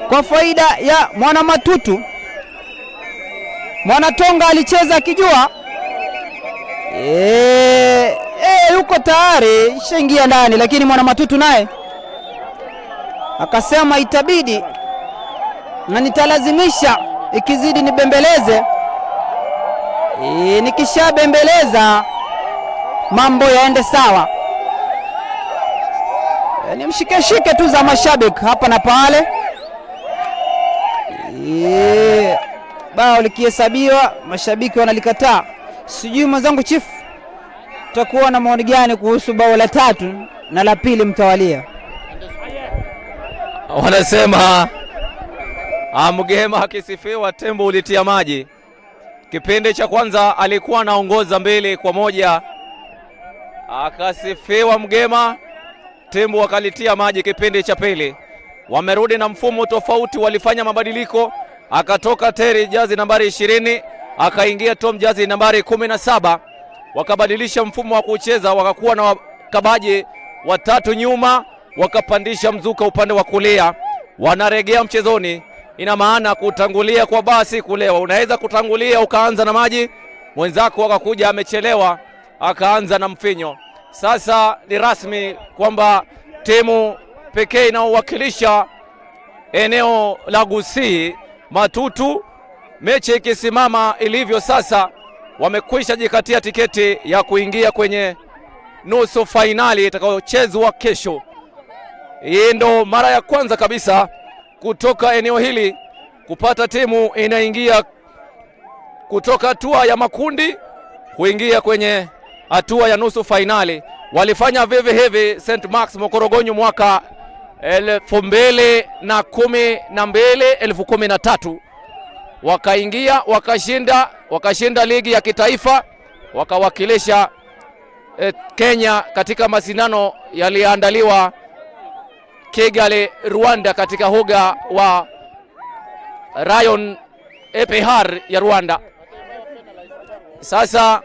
kwa faida ya Mwana Matutu. Mwanatonga alicheza akijua yuko tayari shengia ndani, lakini Mwana Matutu naye akasema itabidi na nitalazimisha, ikizidi nibembeleze. Nikishabembeleza mambo yaende sawa. Ni mshike tu za mashabiki hapa na pale. Bao likihesabiwa mashabiki wanalikataa. Sijui mwenzangu Chief, tutakuwa na maoni gani kuhusu bao la 3 na la pili mtawalia? Wanasema Mgema akisifiwa tembo ulitia maji. Kipindi cha kwanza alikuwa anaongoza 2-1, akasifiwa Mgema, tembo wakalitia maji. Kipindi cha pili wamerudi na mfumo tofauti, walifanya mabadiliko, akatoka Terry jazi nambari 20 akaingia Tom jazi nambari 17, wakabadilisha mfumo wa kucheza, wakakuwa na wakabaji watatu nyuma, wakapandisha mzuka upande wa kulia, wanaregea mchezoni. Ina maana kutangulia kwa basi kulewa, unaweza kutangulia ukaanza na maji, mwenzako akakuja amechelewa akaanza na mfinyo. Sasa ni rasmi kwamba timu pekee inaowakilisha eneo la Gusii, Matutu, mechi ikisimama ilivyo sasa, wamekwisha jikatia tiketi ya kuingia kwenye nusu fainali itakayochezwa kesho. Hii ndo mara ya kwanza kabisa kutoka eneo hili kupata timu inaingia kutoka hatua ya makundi kuingia kwenye hatua ya nusu fainali. Walifanya vivi hivi St. Mark's Mokorogonyo mwaka 2013 wakaingia wakashinda ligi ya kitaifa, wakawakilisha Kenya katika mashindano yaliyoandaliwa Kigali, Rwanda, katika huga wa Rayon EPR ya Rwanda. Sasa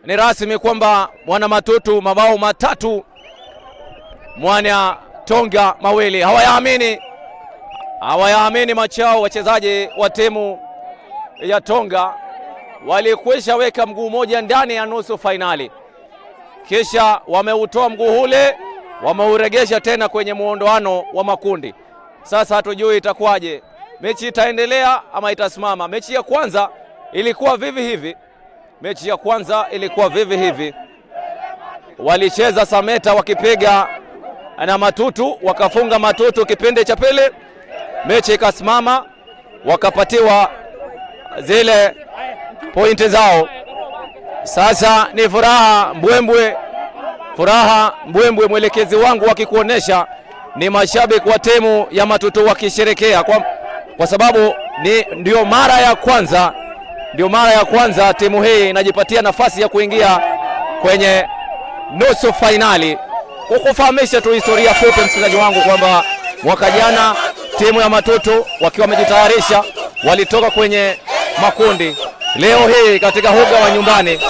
ni rasmi kwamba Mwana Matutu mabao matatu, Mwana Tonga mawili. Hawayaamini machao wachezaji wa timu ya Tonga. Walikwisha weka mguu moja ndani ya nusu fainali, kisha wameutoa mguu ule, wameuregesha tena kwenye muondoano wa makundi. Sasa hatujui itakuwaje, mechi itaendelea ama itasimama. Mechi ya kwanza ilikuwa vivi hivi, walicheza Sameta wakipiga na Matutu, wakafunga Matutu kipindi cha pili, mechi ikasimama, wakapatiwa zile pointi zao. Sasa ni furaha mbwembwe, mwelekezi wangu wakikuonesha ni mashabiki wa timu ya Matutu wakisherekea kwa sababu ndio mara ya kwanza timu hii inajipatia nafasi ya kuingia kwenye nusu fainali. Kukufahamisha tu historia fupi msikilizaji wangu kwamba mwaka jana timu ya Matutu wakiwa wamejitayarisha walitoka kwenye makundi. Leo hii katika huga wa nyumbani,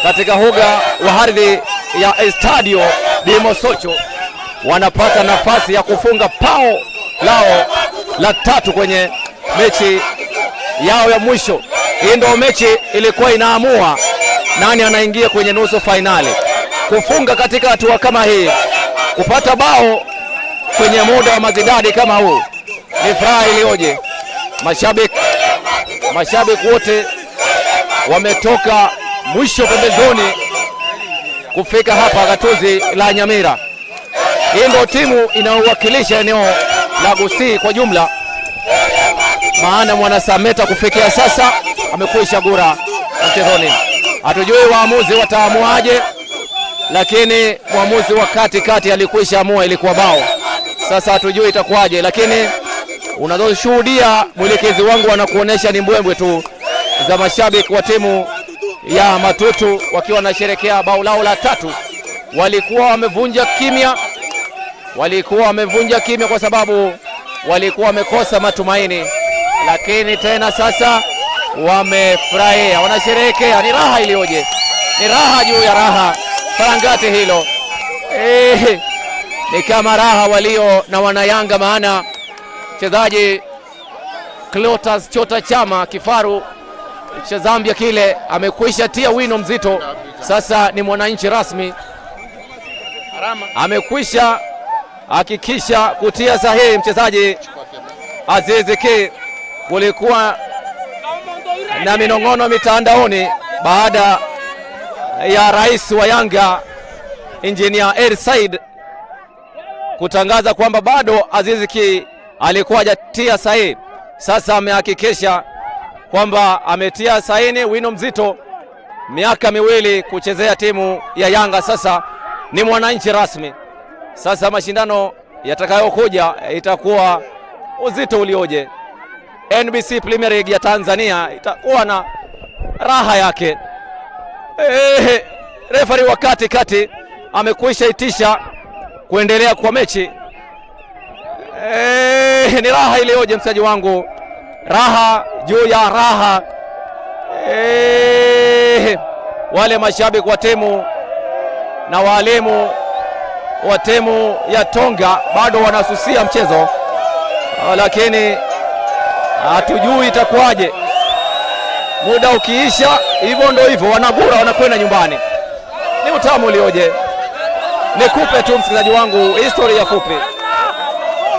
katika huga wa ardhi ya Estadio de Mosocho, wanapata nafasi ya kufunga pao lao la tatu kwenye mechi yao ya mwisho. Hii ndio mechi ilikuwa inaamua nani anaingia kwenye nusu fainali. Kufunga katika hatua kama hii, kupata bao kwenye muda wa mazidadi kama huu, ni furaha iliyoje. Mashabiki wote wametoka mwisho pembezoni kufika hapa Gatuzi la Nyamira. Hii ndio timu inayowakilisha eneo la Gusii kwa jumla, maana Mwana Sameta kufikia sasa amekwisha gura mchezoni. Hatujui waamuzi wataamuaje, lakini mwamuzi wa kati alikwisha amua, ilikuwa bao. Sasa hatujui itakuwaje, lakini unazoshuhudia mwelekezi wangu anakuonesha ni mbwembwe tu za mashabiki wa timu ya Matutu wakiwa wanasherekea bao lao la tatu. Walikuwa wamevunja kimya kwa sababu walikuwa wamekosa matumaini, lakini tena sasa wamefurahia, wanasherehekea. Ni raha iliyoje, ni raha juu ya raha. Farangati hilo ni kama raha walio na wanayanga, maana mchezaji Clotas Chota Chama kifaru cha Zambia kile amekwisha tia wino mzito. Sasa ni mwananchi rasmi, amekwisha hakikisha kutia sahihi mchezaji Azizi Ki. Kulikuwa na minong'ono mitandaoni baada ya rais wa Yanga Engineer El Said kutangaza kwamba bado Azizi Ki alikuwa hajatia sahihi. Sasa amehakikisha kwamba ametia saini wino mzito, miaka miwili kuchezea timu ya Yanga. Sasa ni mwananchi rasmi. Sasa mashindano yatakayokuja itakuwa uzito ulioje. NBC Premier League ya Tanzania itakuwa na raha yake. Referee wa kati amekwisha itisha kuendelea kwa mechi. Ni raha ilioje msaji wangu, raha juu ya raha. Wale mashabiki wa timu na walimu wa timu ya Tonga bado wanasusia mchezo, lakini hatujui itakuwaje. Muda ukiisha hivyo ndio hivyo, wanagura wanakwenda nyumbani. Ni utamu ulioje. Nikupe tu msikilizaji wangu historia fupi.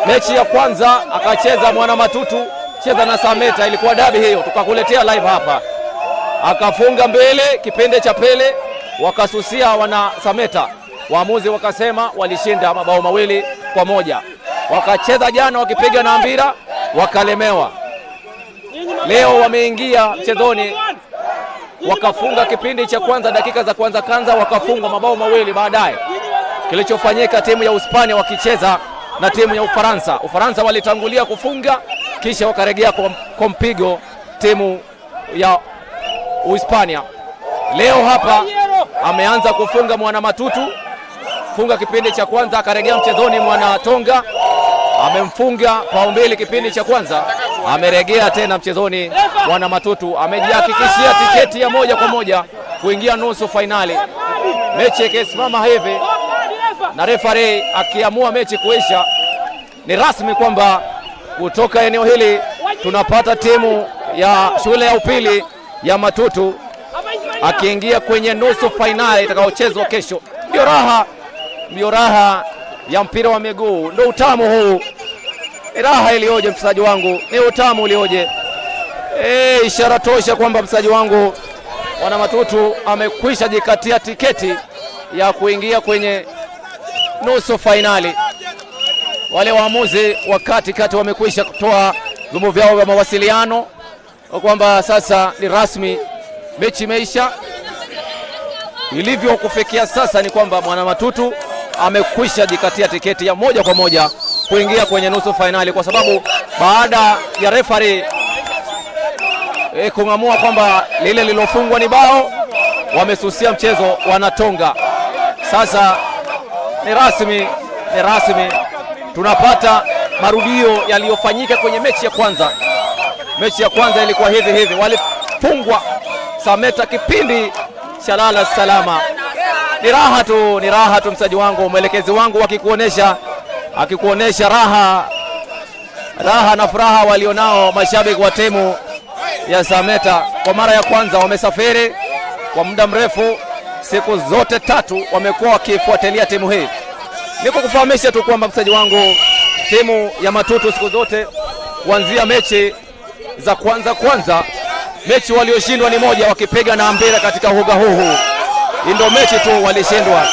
Mechi ya kwanza akacheza Mwana Matutu cheza na Sameta, ilikuwa dabi hiyo, tukakuletea live hapa. Akafunga mbele kipindi cha pele, wakasusia wana Sameta. Waamuzi wakasema walishinda mabao 2-1. Wakacheza jana wakipiga na mpira wakalemewa. Leo wameingia mchezoni wakafunga kipindi cha kwanza, dakika za kwanza wakafungwa mabao mawili. Baadaye kilichofanyika, timu ya Uhispania wakicheza na timu ya Ufaransa. Ufaransa walitangulia kufunga kisha wakaregea kwa mpigo timu ya Uhispania. Leo hapa ameanza kufunga Mwana Matutu, funga kipindi cha kwanza, akaregea mchezoni Mwana Tonga, amemfunga bao mbili kipindi cha kwanza, ameregea tena mchezoni Mwana Matutu, amejihakikishia tiketi ya moja kwa moja kuingia nusu fainali. Mechi ikisimama hivi na referee akiamua mechi kuisha, ni rasmi kwamba kutoka eneo hili tunapata timu ya shule ya upili ya Matutu akiingia kwenye nusu fainali itakayochezwa kesho. Ndio raha ya mpira wa miguu, ndio utamu huu. Ni raha iliyoje mchezaji wangu, ni utamu ulioje. Ishara tosha kwamba mchezaji wangu Mwana Matutu amekwisha jikatia tiketi ya kuingia kwenye nusu fainali. Wale waamuzi wa katikati wamekwisha kutoa vyombo vyao vya mawasiliano kwamba sasa ni rasmi, mechi imeisha. Ilivyo kufikia sasa ni kwamba Mwana Matutu amekwisha jikatia tiketi ya moja kwa moja kuingia kwenye nusu fainali, kwa sababu baada ya referee kung'amua kwamba lile lilofungwa ni bao, wamesusia mchezo Wanatonga. Sasa ni rasmi tunapata marudio yaliyofanyika kwenye mechi ya kwanza. Mechi ya kwanza ilikuwa hivi, walifungwa Sameta kipindi cha lala salama. Ni raha tu msaji wangu, mwelekezi wangu akikuonesha raha na furaha walionao mashabiki wa timu ya Sameta. Kwa mara ya kwanza wamesafiri kwa muda mrefu, siku zote tatu wamekuwa wakifuatilia timu hii. Niko kufahamisha tu kwamba msaji wangu, timu ya Matutu siku zote kuanzia mechi za kwanza mechi walioshindwa ni moja, wakipiga na mpira katika uga huu. Ndio mechi tu walishindwa.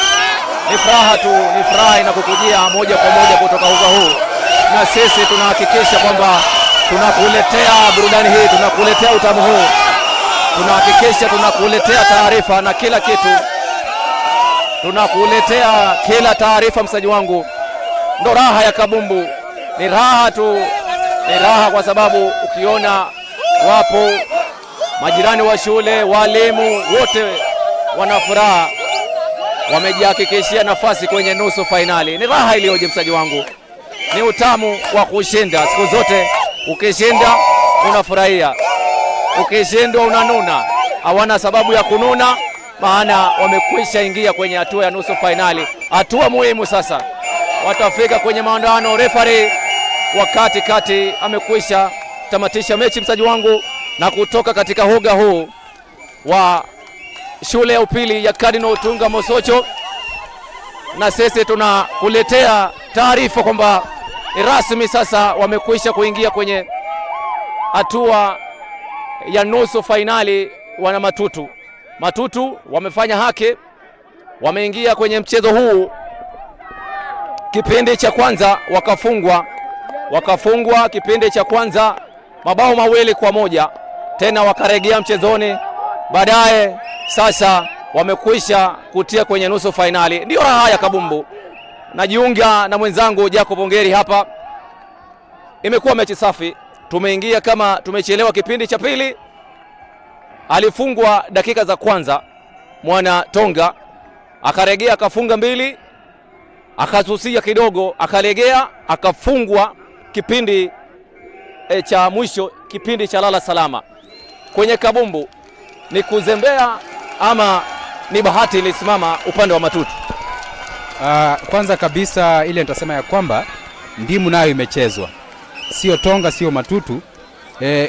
Ni furaha inakukujia moja kwa moja kutoka uga huu, na sisi tunahakikisha kwamba tunakuletea burudani hii, tunakuletea utamu huu, tunahakikisha tunakuletea taarifa na kila kitu, tunakuletea kila taarifa msaji wangu. Ndo raha ya kabumbu, ni raha kwa sababu ukiona wapo majirani wa shule, walimu wote wana furaha, wamejihakikishia nafasi kwenye nusu fainali. Ni raha iliyoje msaji wangu, ni utamu wa kushinda. Siku zote ukishinda unafurahia, ukishindwa unanuna. Hawana sababu ya kununa, maana wamekwisha ingia kwenye hatua ya nusu fainali, hatua muhimu. Sasa watafika kwenye maandano. Referee wa kati amekwisha tamatisha mechi msaji wangu, na kutoka katika uga huu wa shule ya upili ya Cardinal Tunga Mosocho, na sisi tunakuletea taarifa kwamba rasmi sasa wamekwisha kuingia kwenye hatua ya nusu fainali. Wana Matutu wamefanya haki, wameingia kwenye mchezo huu kipindi cha kwanza wakafungwa kipindi cha kwanza mabao 2-1, tena wakaregea mchezoni. Baadaye sasa wamekwisha kutia kwenye nusu fainali. Ndio raha ya kabumbu. Najiunga na mwenzangu Jacob Ongeri hapa. Imekuwa mechi safi, tumeingia kama tumechelewa. Kipindi cha pili alifungwa dakika za kwanza Mwana Tonga, akaregea akafunga 2, akasusia kidogo, akaregea akafungwa kipindi cha mwisho, kipindi cha lala salama. Kwenye kabumbu ni kuzembea ama ni bahati ilisimama upande wa Matutu? Kwanza kabisa ile nitasema ya kwamba ndimu nayo imechezwa, sio Tonga, sio Matutu.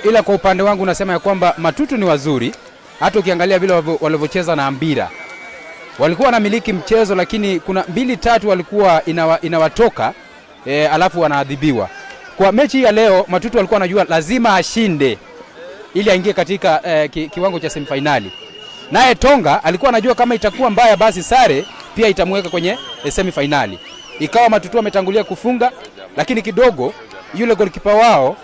Ila kwa upande wangu nasema ya kwamba Matutu ni wazuri. Hata ukiangalia vile walivyocheza na Ambira, walikuwa wanamiliki mchezo, lakini kuna 2-3 walikuwa inawatoka alafu wanaadhibiwa. Kwa mechi ya leo Matutu walikuwa wanajua lazima ashinde ili aingie katika kiwango cha semifinali. Naye Tonga alikuwa anajua kama itakuwa mbaya basi sare pia itamweka kwenye semifinali. Ikawa Matutu ametangulia kufunga, lakini kidogo yule goalkeeper wao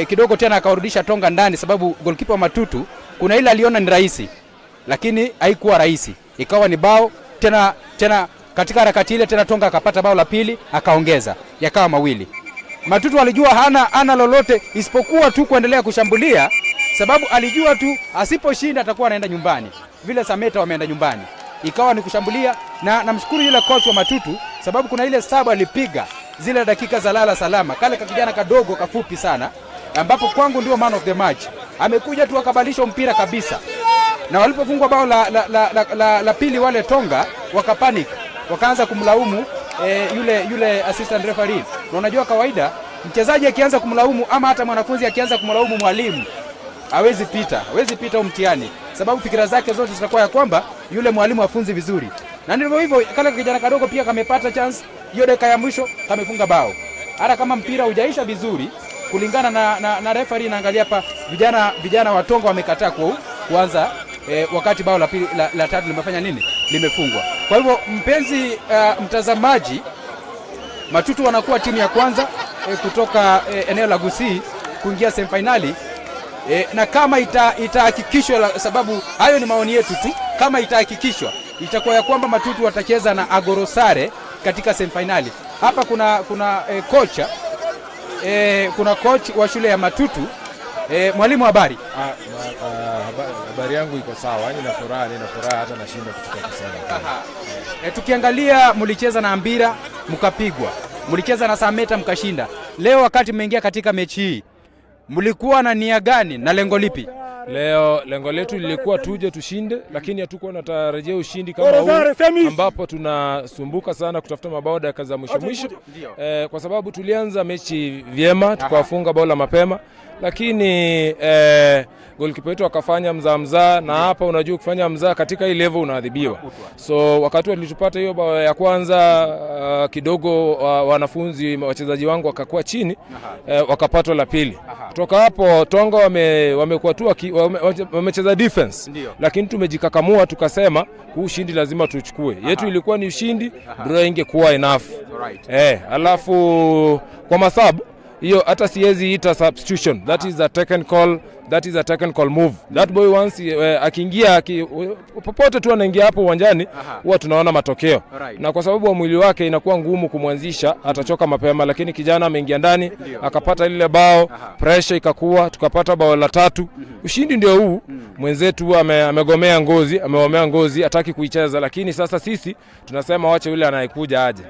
kidogo tena akarudisha Tonga ndani, sababu goalkeeper wa Matutu kuna ile aliona ni rahisi lakini haikuwa rahisi, ikawa ni bao tena katika harakati ile tena Tonga akapata bao la pili akaongeza, yakawa mawili. Matutu alijua hana lolote isipokuwa tu kuendelea kushambulia, sababu alijua tu asiposhinda atakuwa anaenda nyumbani, vile Sameta wameenda nyumbani, ikawa ni kushambulia. Na namshukuru yule coach wa Matutu, sababu kuna ile saba alipiga zile dakika za lala salama, kale kijana kadogo kafupi sana, ambapo kwangu ndio man of the match. Amekuja tu akabadilisha mpira kabisa, na walipofungwa bao la pili wale Tonga wakapanic, wakaanza kumlaumu yule assistant referee. Na unajua kawaida mchezaji akianza kumlaumu ama hata mwanafunzi akianza kumlaumu mwalimu hawezi pita mtihani, sababu fikira zake zote zitakuwa ya kwamba yule mwalimu afunzi vizuri. Na ndivyo hivyo kale kijana kadogo pia kamepata chance hiyo dakika ya mwisho, kamefunga bao. Hata kama mpira hujaisha vizuri kulingana na referee, naangalia hapa vijana wa Tonga wamekataa kuanza wakati bao la pili la tatu limefanya nini, limefungwa. Kwa hivyo mpenzi mtazamaji, Matutu wanakuwa timu ya kwanza kutoka eneo la Gusii kuingia semifinali, na kama itahakikishwa, sababu hayo ni maoni yetu tu, kama itahakikishwa itakuwa ya kwamba Matutu watacheza na Agorosare katika semifinali. Hapa kuna kocha kuna coach wa shule ya Matutu. Mwalimu, habari? Habari yangu iko sawa, yani nina furaha hata nashinda kutoka kusema. Tukiangalia mlicheza na Ambira mkapigwa, mlicheza na Sameta mkashinda. Leo wakati mmeingia katika mechi hii, mlikuwa na nia gani na lengo lipi? Leo lengo letu lilikuwa tuje tushinde, lakini hatukuwa natarajia ushindi kama huu, ambapo tunasumbuka sana kutafuta mabao dakika za mwisho, kwa sababu tulianza mechi vyema, tukawafunga bao la mapema, lakini goalkeeper wetu akafanya mzaa, na hapa unajua kufanya mzaa katika hii level unaadhibiwa. So wakati walitupata hiyo bao ya kwanza, kidogo wanafunzi wachezaji wangu wakakuwa chini, wakapatwa la pili. Kutoka hapo Tonga wamekuwa tu wamecheza defense, lakini tumejikakamua tukasema huu ushindi lazima tuchukue. Yetu ilikuwa ni ushindi, draw ingekuwa enough. Alafu kwa masabu hiyo hata siwezi ita substitution, that is a taken call move. That boy once akiingia popote tu anaingia hapo uwanjani huwa tunaona matokeo. Na kwa sababu wa mwili wake inakuwa ngumu kumwanzisha, atachoka mapema, lakini kijana ameingia ndani akapata lile bao, pressure ikakuwa, tukapata bao la tatu. Ushindi ndio huu. Mwenzetu amegomea ngozi, hataki kuicheza, lakini sasa sisi tunasema wacha yule anayekuja aje.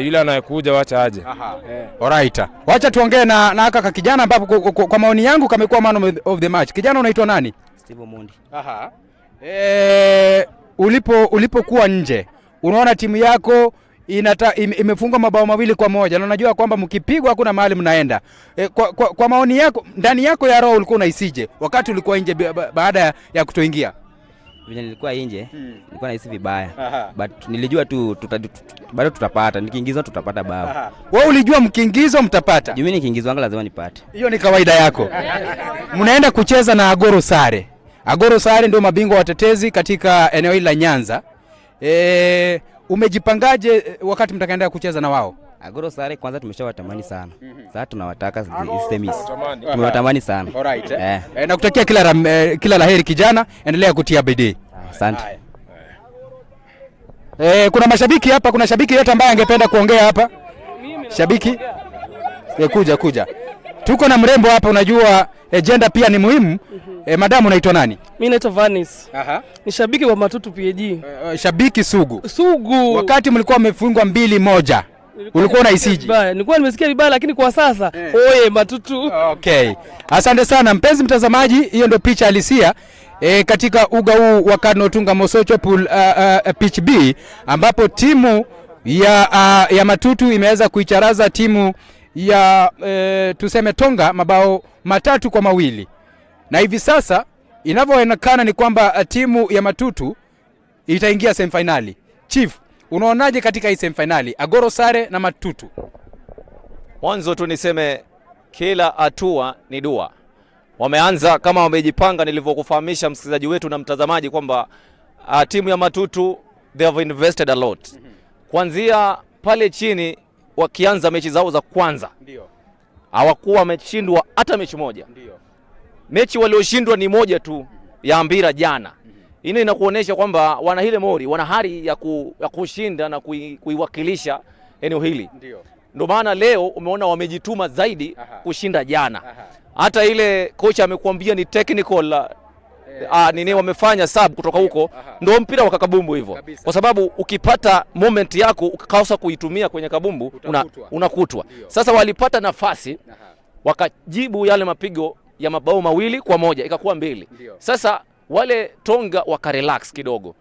Yule anayekuja wacha aje. Alright. Wacha tuongee na haka kijana ambapo kwa maoni yangu kamekuwa man of the match. Kijana unaitwa nani? Steve Mondi. Ulipokuwa nje, unaona timu yako imefunga mabao 2-1, na unajua kwamba mkipigwa hakuna mahali mnaenda. Kwa maoni yako, ndani yako ya roho ulikuwa unaisije wakati ulikuwa nje baada ya kutoingia? Vile nilikuwa nje, nilikuwa nahisi vibaya. But nilijua tu bado tutapata. Nikiingizwa tutapata bao. Wewe ulijua mkiingizwa mtapata? Mimi nikiingizwa anga lazima nipate. Hiyo ni kawaida yako. Mnaenda kucheza na Agorosare. Agorosare ndio mabingwa watetezi katika eneo hili la Nyanza. Umejipangaje wakati mtakaenda kucheza na wao? Agorosare kwanza tumeshawatamani sana. Sasa tunawataka semis. Tumewatamani sana. Alright. Nakutakia kila laheri kijana, endelea kutia bidii. Asante. Kuna mashabiki hapa, kuna shabiki yote ambaye angependa kuongea hapa? Shabiki? Kuja. Tuko na mrembo hapa, unajua agenda pia ni muhimu. Madamu unaitwa nani? Mimi naitwa Vanis. Ni shabiki wa Matutu PAG. Shabiki sugu. Wakati mlikuwa mmefungwa 2-1, ulikuwa unaisije? Nilikuwa nimesikia vibaya, lakini kwa sasa Matutu. Okay. Asante sana mpenzi mtazamaji, hiyo ndio picha halisia katika uga huu wa Cardinal Tunga Mosocho Pool Pitch B, ambapo timu ya Matutu imeweza kuicharaza timu ya tuseme Tonga mabao 3-2, na hivi sasa inavyoonekana ni kwamba timu ya Matutu itaingia semifinali. Chief, unaonaje katika hii semifinali Agorosare na Matutu? Mwanzo tu niseme kila hatua ni dua. Wameanza kama wamejipanga, nilivyokufahamisha msikilizaji wetu na mtazamaji kwamba timu ya Matutu they have invested a lot. Kuanzia pale chini wakianza mechi zao za kwanza, hawakuwa wameshindwa hata mechi moja. Mechi walioshindwa ni moja tu ya Ambira jana. Hii inakuonesha kwamba wana ile mori, wana hari ya kushinda na kuiwakilisha eneo hili. Ndio maana leo umeona wamejituma zaidi kushinda jana. Hata ile kocha amekuambia ni technical nini wamefanya sub kutoka huko, ndio mpira wa kabumbu hivyo. Kwa sababu ukipata moment yako ukakosa kuitumia kwenye kabumbu unakutwa. Sasa walipata nafasi wakajibu yale mapigo ya mabao 2-1 ikakuwa 2. Sasa wale Tonga wakarelax kidogo.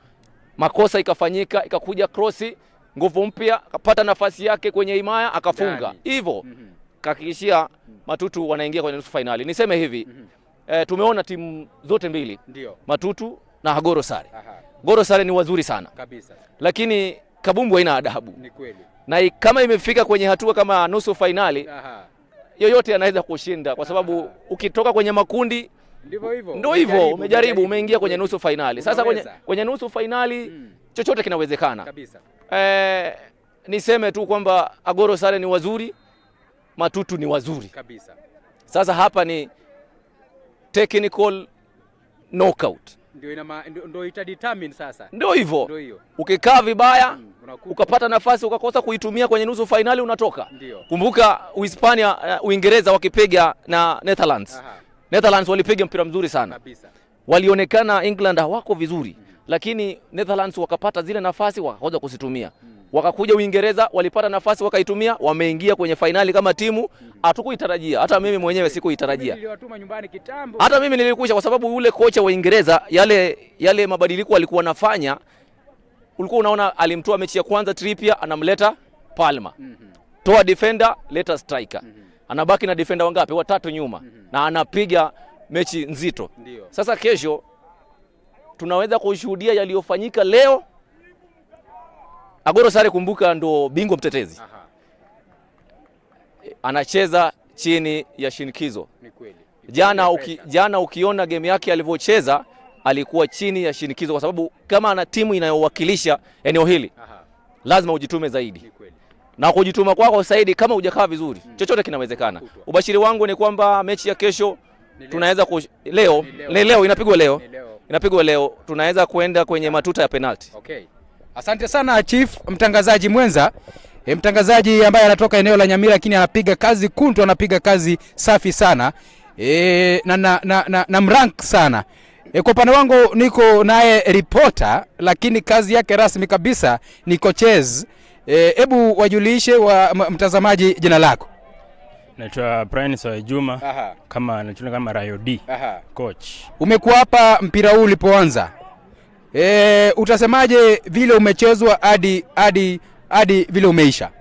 Makosa ikafanyika, ikakuja crossi, nguvu mpya, akapata nafasi yake kwenye himaya akafunga. Hivyo kakishia Matutu wanaingia kwenye nusu finali. Niseme hivi, tumeona timu zote mbili, Matutu na Goro Sare. Goro Sare ni wazuri sana kabisa, lakini kabumbu haina adabu. Ni kweli. Na kama imefika kwenye hatua kama nusu finali, yoyote anaweza kushinda kwa sababu ukitoka kwenye makundi ndio hivyo umejaribu, umeingia kwenye nusu finali. Sasa kwenye nusu finali chochote kinawezekana kabisa. Niseme tu kwamba Goro Sare ni wazuri, Matutu ni wazuri kabisa. Sasa hapa ni technical knockout. Ndio itadetermine sasa. Ndio hivyo. Ukikaa vibaya, ukapata nafasi ukakosa kuitumia kwenye nusu finali unatoka. Kumbuka Uhispania, Uingereza wakipiga na Netherlands. Netherlands walipiga mpira mzuri sana kabisa. Walionekana England hawako vizuri, lakini Netherlands wakapata zile nafasi wakaanza kuzitumia. Wakakuja Uingereza, walipata nafasi wakaitumia, wameingia kwenye finali kama timu hatukuitarajia. Hata mimi mwenyewe sikuitarajia. Niliwatuma nyumbani kitambo. Hata mimi nilikusha kwa sababu yule kocha wa Uingereza yale mabadiliko alikuwa anafanya, ulikuwa unaona alimtoa mechi ya kwanza Trippier anamleta Palmer. Toa defender, leta striker. Anabaki na defender wangapi? 3 nyuma. Na anapiga mechi nzito. Sasa kesho tunaweza kushuhudia yaliyofanyika leo. Goro Sare kumbuka ndo bingwa mtetezi. Anacheza chini ya shinikizo. Ni kweli. Jana ukiona game yake alivyocheza alikuwa chini ya shinikizo kwa sababu kama ana timu inayowakilisha eneo hili lazima ujitume zaidi. Ni kweli. Na kujituma kwako zaidi kama hujakaa vizuri chochote kinawezekana. Ubashiri wangu ni kwamba mechi ya kesho tunaweza leo inapigwa leo. Inapigwa leo. Tunaweza kuenda kwenye matuta ya penalty. Okay. Asante sana Chief, mtangazaji mwenza. Mtangazaji ambaye anatoka eneo la Nyamira lakini anapiga kazi kuntu, anapiga kazi safi sana. Na mrank sana. Kwa upande wangu niko naye reporter lakini kazi yake rasmi kabisa ni coaches. Hebu wajulishe wa mtazamaji jina lako. Naitwa Brian Juma. Kama naitwa kama Rayo D. Coach. Umekuwa hapa mpira huu ulipoanza. Utasemaje vile umechezwa hadi vile umeisha?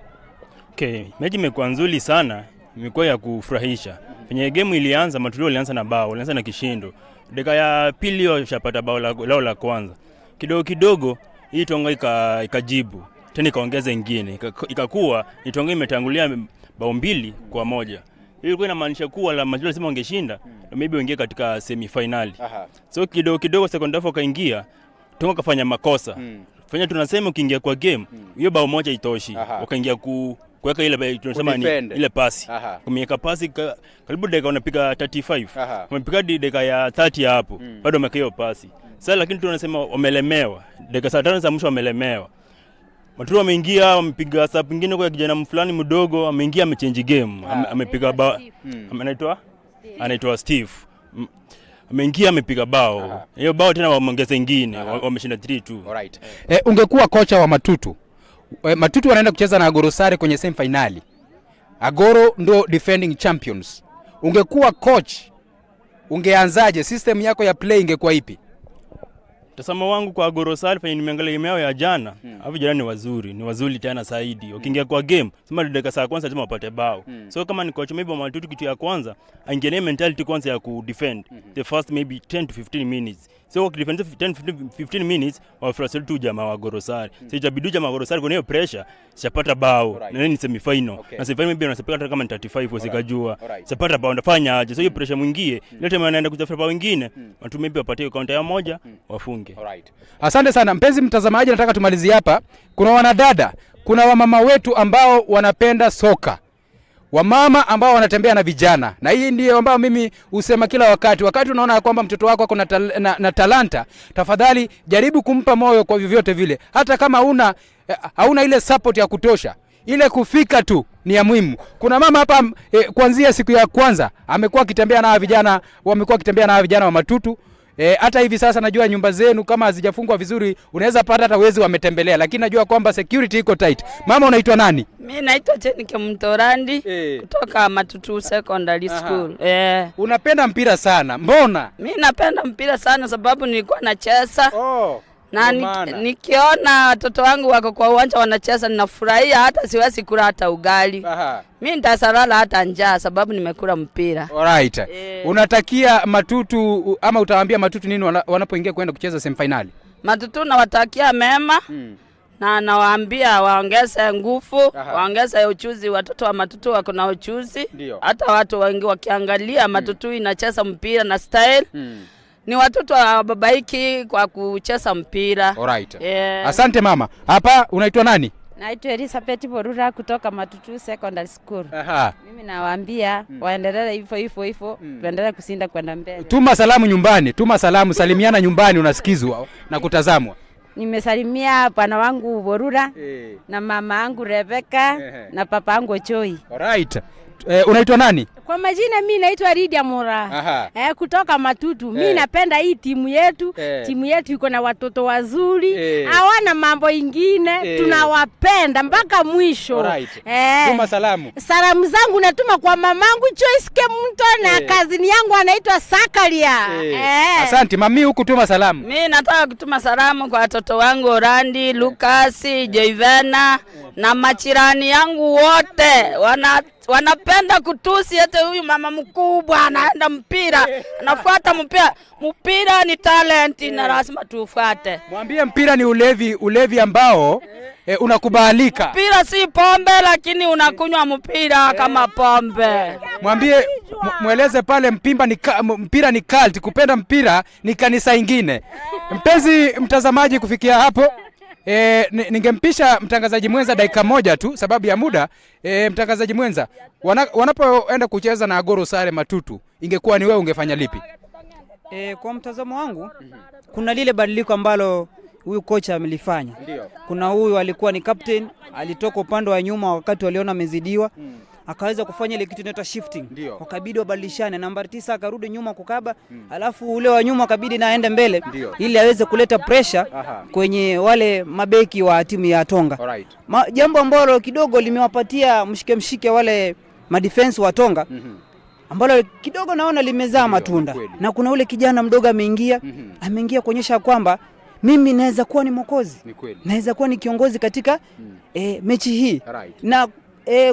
Okay, mechi imekuwa nzuri sana, imekuwa ya kufurahisha. Kwenye game ilianza, Matulio ilianza na bao, ilianza na kishindo. Dakika ya pili washapata bao lao la kwanza. Kidogo hii Tonga ikajibu. Tena ikaongeza ingine. Ikakuwa Tonga imetangulia bao 2-1. Hii ilikuwa inamaanisha kuwa la Matulio lazima wangeshinda, maybe waingie katika semi finali. So kidogo second half kaingia, Tonga kafanya makosa. Fanya tunasema ukiingia kwa game, hiyo bao moja itoshi. Wakaingia kuweka ile tunasema ni ile pasi. Kumieka pasi karibu dakika wanapiga 35. Wamepiga dakika ya 30 hapo. Bado wameka hiyo pasi. Sasa lakini tunasema wamelemewa. Dakika 5 za mwisho wamelemewa. Maturu ameingia, amepiga sub nyingine kwa kijana fulani mdogo, ameingia amechange game. Amepiga bao. Anaitwa Steve. Ameingia amepiga bao. Hiyo bao tena wameongeza nyingine, wameshinda 3-2. Alright. Ungekuwa kocha wa Matutu. Matutu wanaenda kucheza na Goro Sare kwenye semi finali. Goro ndo defending champions. Ungekuwa coach, ungeanzaje? System yako ya play ingekuwa ipi? Mtazamo wangu kwa Goro Sare fanya nimeangalia game yao ya jana, hapo jana ni wazuri tena zaidi. Ukiingia kwa game, sema dakika za kwanza lazima wapate bao. So kama ni coach maybe wa Matutu kitu ya kwanza, angenie mentality kwanza ya ku defend the first maybe 10 to 15 minutes. So ukidefend 15 minutes wafrasel tu jamaa wa Goro Sare. So itabidi jamaa wa Goro Sare kwa hiyo pressure sipata bao. Na ni semi final. Na semi final maybe wanasipika kama 35 usikajua. Sipata bao ndafanya aje. So hiyo pressure mwingie. Ile time anaenda kutafuta bao wengine, watu maybe wapate counter ya moja wafunge. Alright. Asante sana mpenzi mtazamaji, nataka tumalizie hapa. Kuna wanadada, kuna wamama wetu ambao wanapenda soka. wamama ambao wanatembea na vijana, na hii ndio ambao mimi husema kila wakati unaona kwamba mtoto wako ako na talanta, tafadhali jaribu kumpa moyo kwa vyovyote vile, hata kama hauna ile support ya kutosha, ile kufika tu ni ya muhimu. Kuna mama hapa kuanzia siku ya kwanza amekuwa akitembea na vijana, wamekuwa akitembea na vijana wa matutu. Hata hivi sasa najua nyumba zenu kama hazijafungwa vizuri unaweza pata hata wezi wametembelea, lakini najua kwamba security iko tight. Mama, unaitwa nani? Mimi naitwa Chenike Mtorandi kutoka Matutu Secondary School. Unapenda mpira sana. Mbona? Mimi napenda mpira sana sababu nilikuwa nacheza. Na nikiona watoto wangu wako kwa uwanja wanacheza ninafurahia, hata siwezi kula hata ugali. Mimi nitasalala hata njaa sababu nimekula mpira. Alright. Unatakia Matutu ama utawaambia Matutu nini wanapoingia kwenda kucheza semifinali? Matutu nawatakia mema. Na nawaambia waongeze nguvu, waongeze uchuzi. Watoto wa Matutu wako na uchuzi. Hata watu wengi wakiangalia Matutu inacheza mpira na style. Ni watoto wa babaiki kwa kucheza mpira. Alright. Asante mama. Hapa unaitwa nani? Naitwa Elizabeth Borura kutoka Matutu Secondary School. Mimi nawaambia waendelee hivyo, tuendelee kusinda kwenda mbele. Tuma salamu nyumbani, tuma salamu, salimiana nyumbani, unasikizwa na kutazamwa. Nimesalimia bwana wangu Borura na mama yangu Rebeka na papa yangu Choi. Alright. Unaitwa nani? Kwa majina mimi naitwa Lydia Mura. Kutoka Matutu. Mimi napenda hii timu yetu. Timu yetu iko na watoto wazuri. Hawana mambo ingine. Tunawapenda mpaka mwisho. Alright. Tuma salamu. Salamu zangu natuma kwa mamangu Joyce Kemunto na kazini yangu anaitwa Sakaria. Asante mami, huku tuma salamu. Mimi nataka kutuma salamu kwa watoto wangu Orandi, Lucas, Joivena na machirani yangu wote. Wanapenda kutusi ete huyu mama mkubwa anaenda mpira, anafuata mpira. Mpira ni talent na lazima tufuate. Mwambie mpira ni ulevi ambao unakubalika. Mpira si pombe lakini unakunywa mpira kama pombe. Mwambie mweleze pale mpira ni cult, kupenda mpira ni kanisa ingine. Mpenzi mtazamaji, kufikia hapo ningempisha mtangazaji mwenza dakika moja tu sababu ya muda. Mtangazaji mwenza, wanapoenda kucheza na Goro Sare Matutu, ingekuwa ni wewe ungefanya lipi? Kwa mtazamo wangu kuna lile badiliko ambalo huyu kocha amelifanya. Kuna huyu alikuwa ni captain, alitoka upande wa nyuma wakati waliona amezidiwa. Akaweza kufanya ile kitu inaitwa shifting. Wakabidi wabadilishane, nambari 9 akarudi nyuma kukaba, alafu ule wa nyuma akabidi na aende mbele ili aweze kuleta pressure kwenye wale mabeki wa timu ya Tonga. Jambo ambalo kidogo limewapatia mshike wale madefense wa Tonga. Ambalo kidogo naona limezaa matunda. Na kuna ule kijana mdogo ameingia kuonyesha kwamba mimi naweza kuwa ni mwokozi. Naweza kuwa ni kiongozi katika mechi hii. Na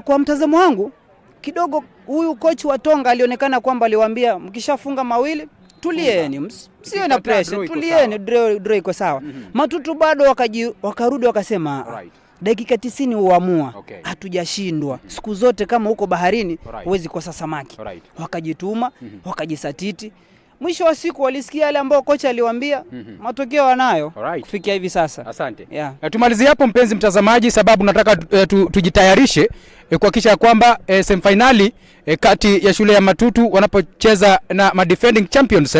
kwa mtazamo wangu kidogo huyu coach wa Tonga alionekana kwamba aliwaambia mkishafunga mawili tulieni, msiwe na pressure, tulieni, draw iko sawa. Matutu bado wakarudi wakasema dakika 90 uamua, hatujashindwa. Siku zote kama uko baharini huwezi kosa samaki. Wakajituma, wakajisatiti. Mwisho wa siku walisikia yale ambao kocha aliwaambia, matokeo wanayo kufikia hivi sasa. Asante. Tumalizie hapo mpenzi mtazamaji, sababu nataka tujitayarishe kuhakikisha kwamba semifinali kati ya shule ya Matutu wanapocheza na defending champions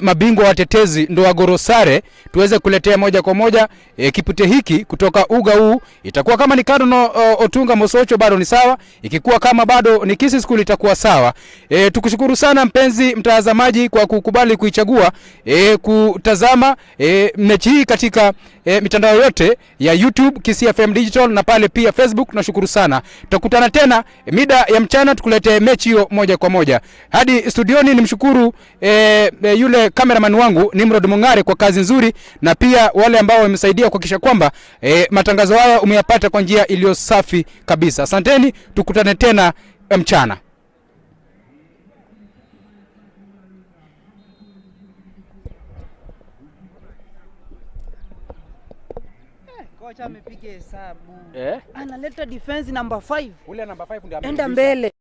mabingwa watetezi ndo Goro Sare, tuweze kuletea moja kwa moja kipute hiki kutoka uga huu. Itakuwa kama ni Cardinal Otunga Mosocho bado ni sawa, ikikuwa kama bado ni Kisii School itakuwa sawa. Tukushukuru sana mpenzi mtazamaji kwa kukubali kuichagua kutazama mechi hii katika mitandao yote ya YouTube Kisii FM Digital na pale pia Facebook. Nashukuru sana. Tutakutana tena mida ya mchana tukulete mechi hiyo moja kwa moja. Hadi studioni nimshukuru yule cameraman wangu Nimrod Mongare kwa kazi nzuri, na pia wale ambao wamesaidia kuhakikisha kwamba matangazo haya umeyapata kwa njia iliyo safi kabisa. Asanteni, tukutane tena mchana. Kocha amepiga hesabu. Analeta defense number 5. Ule number 5 ndio enda mbele.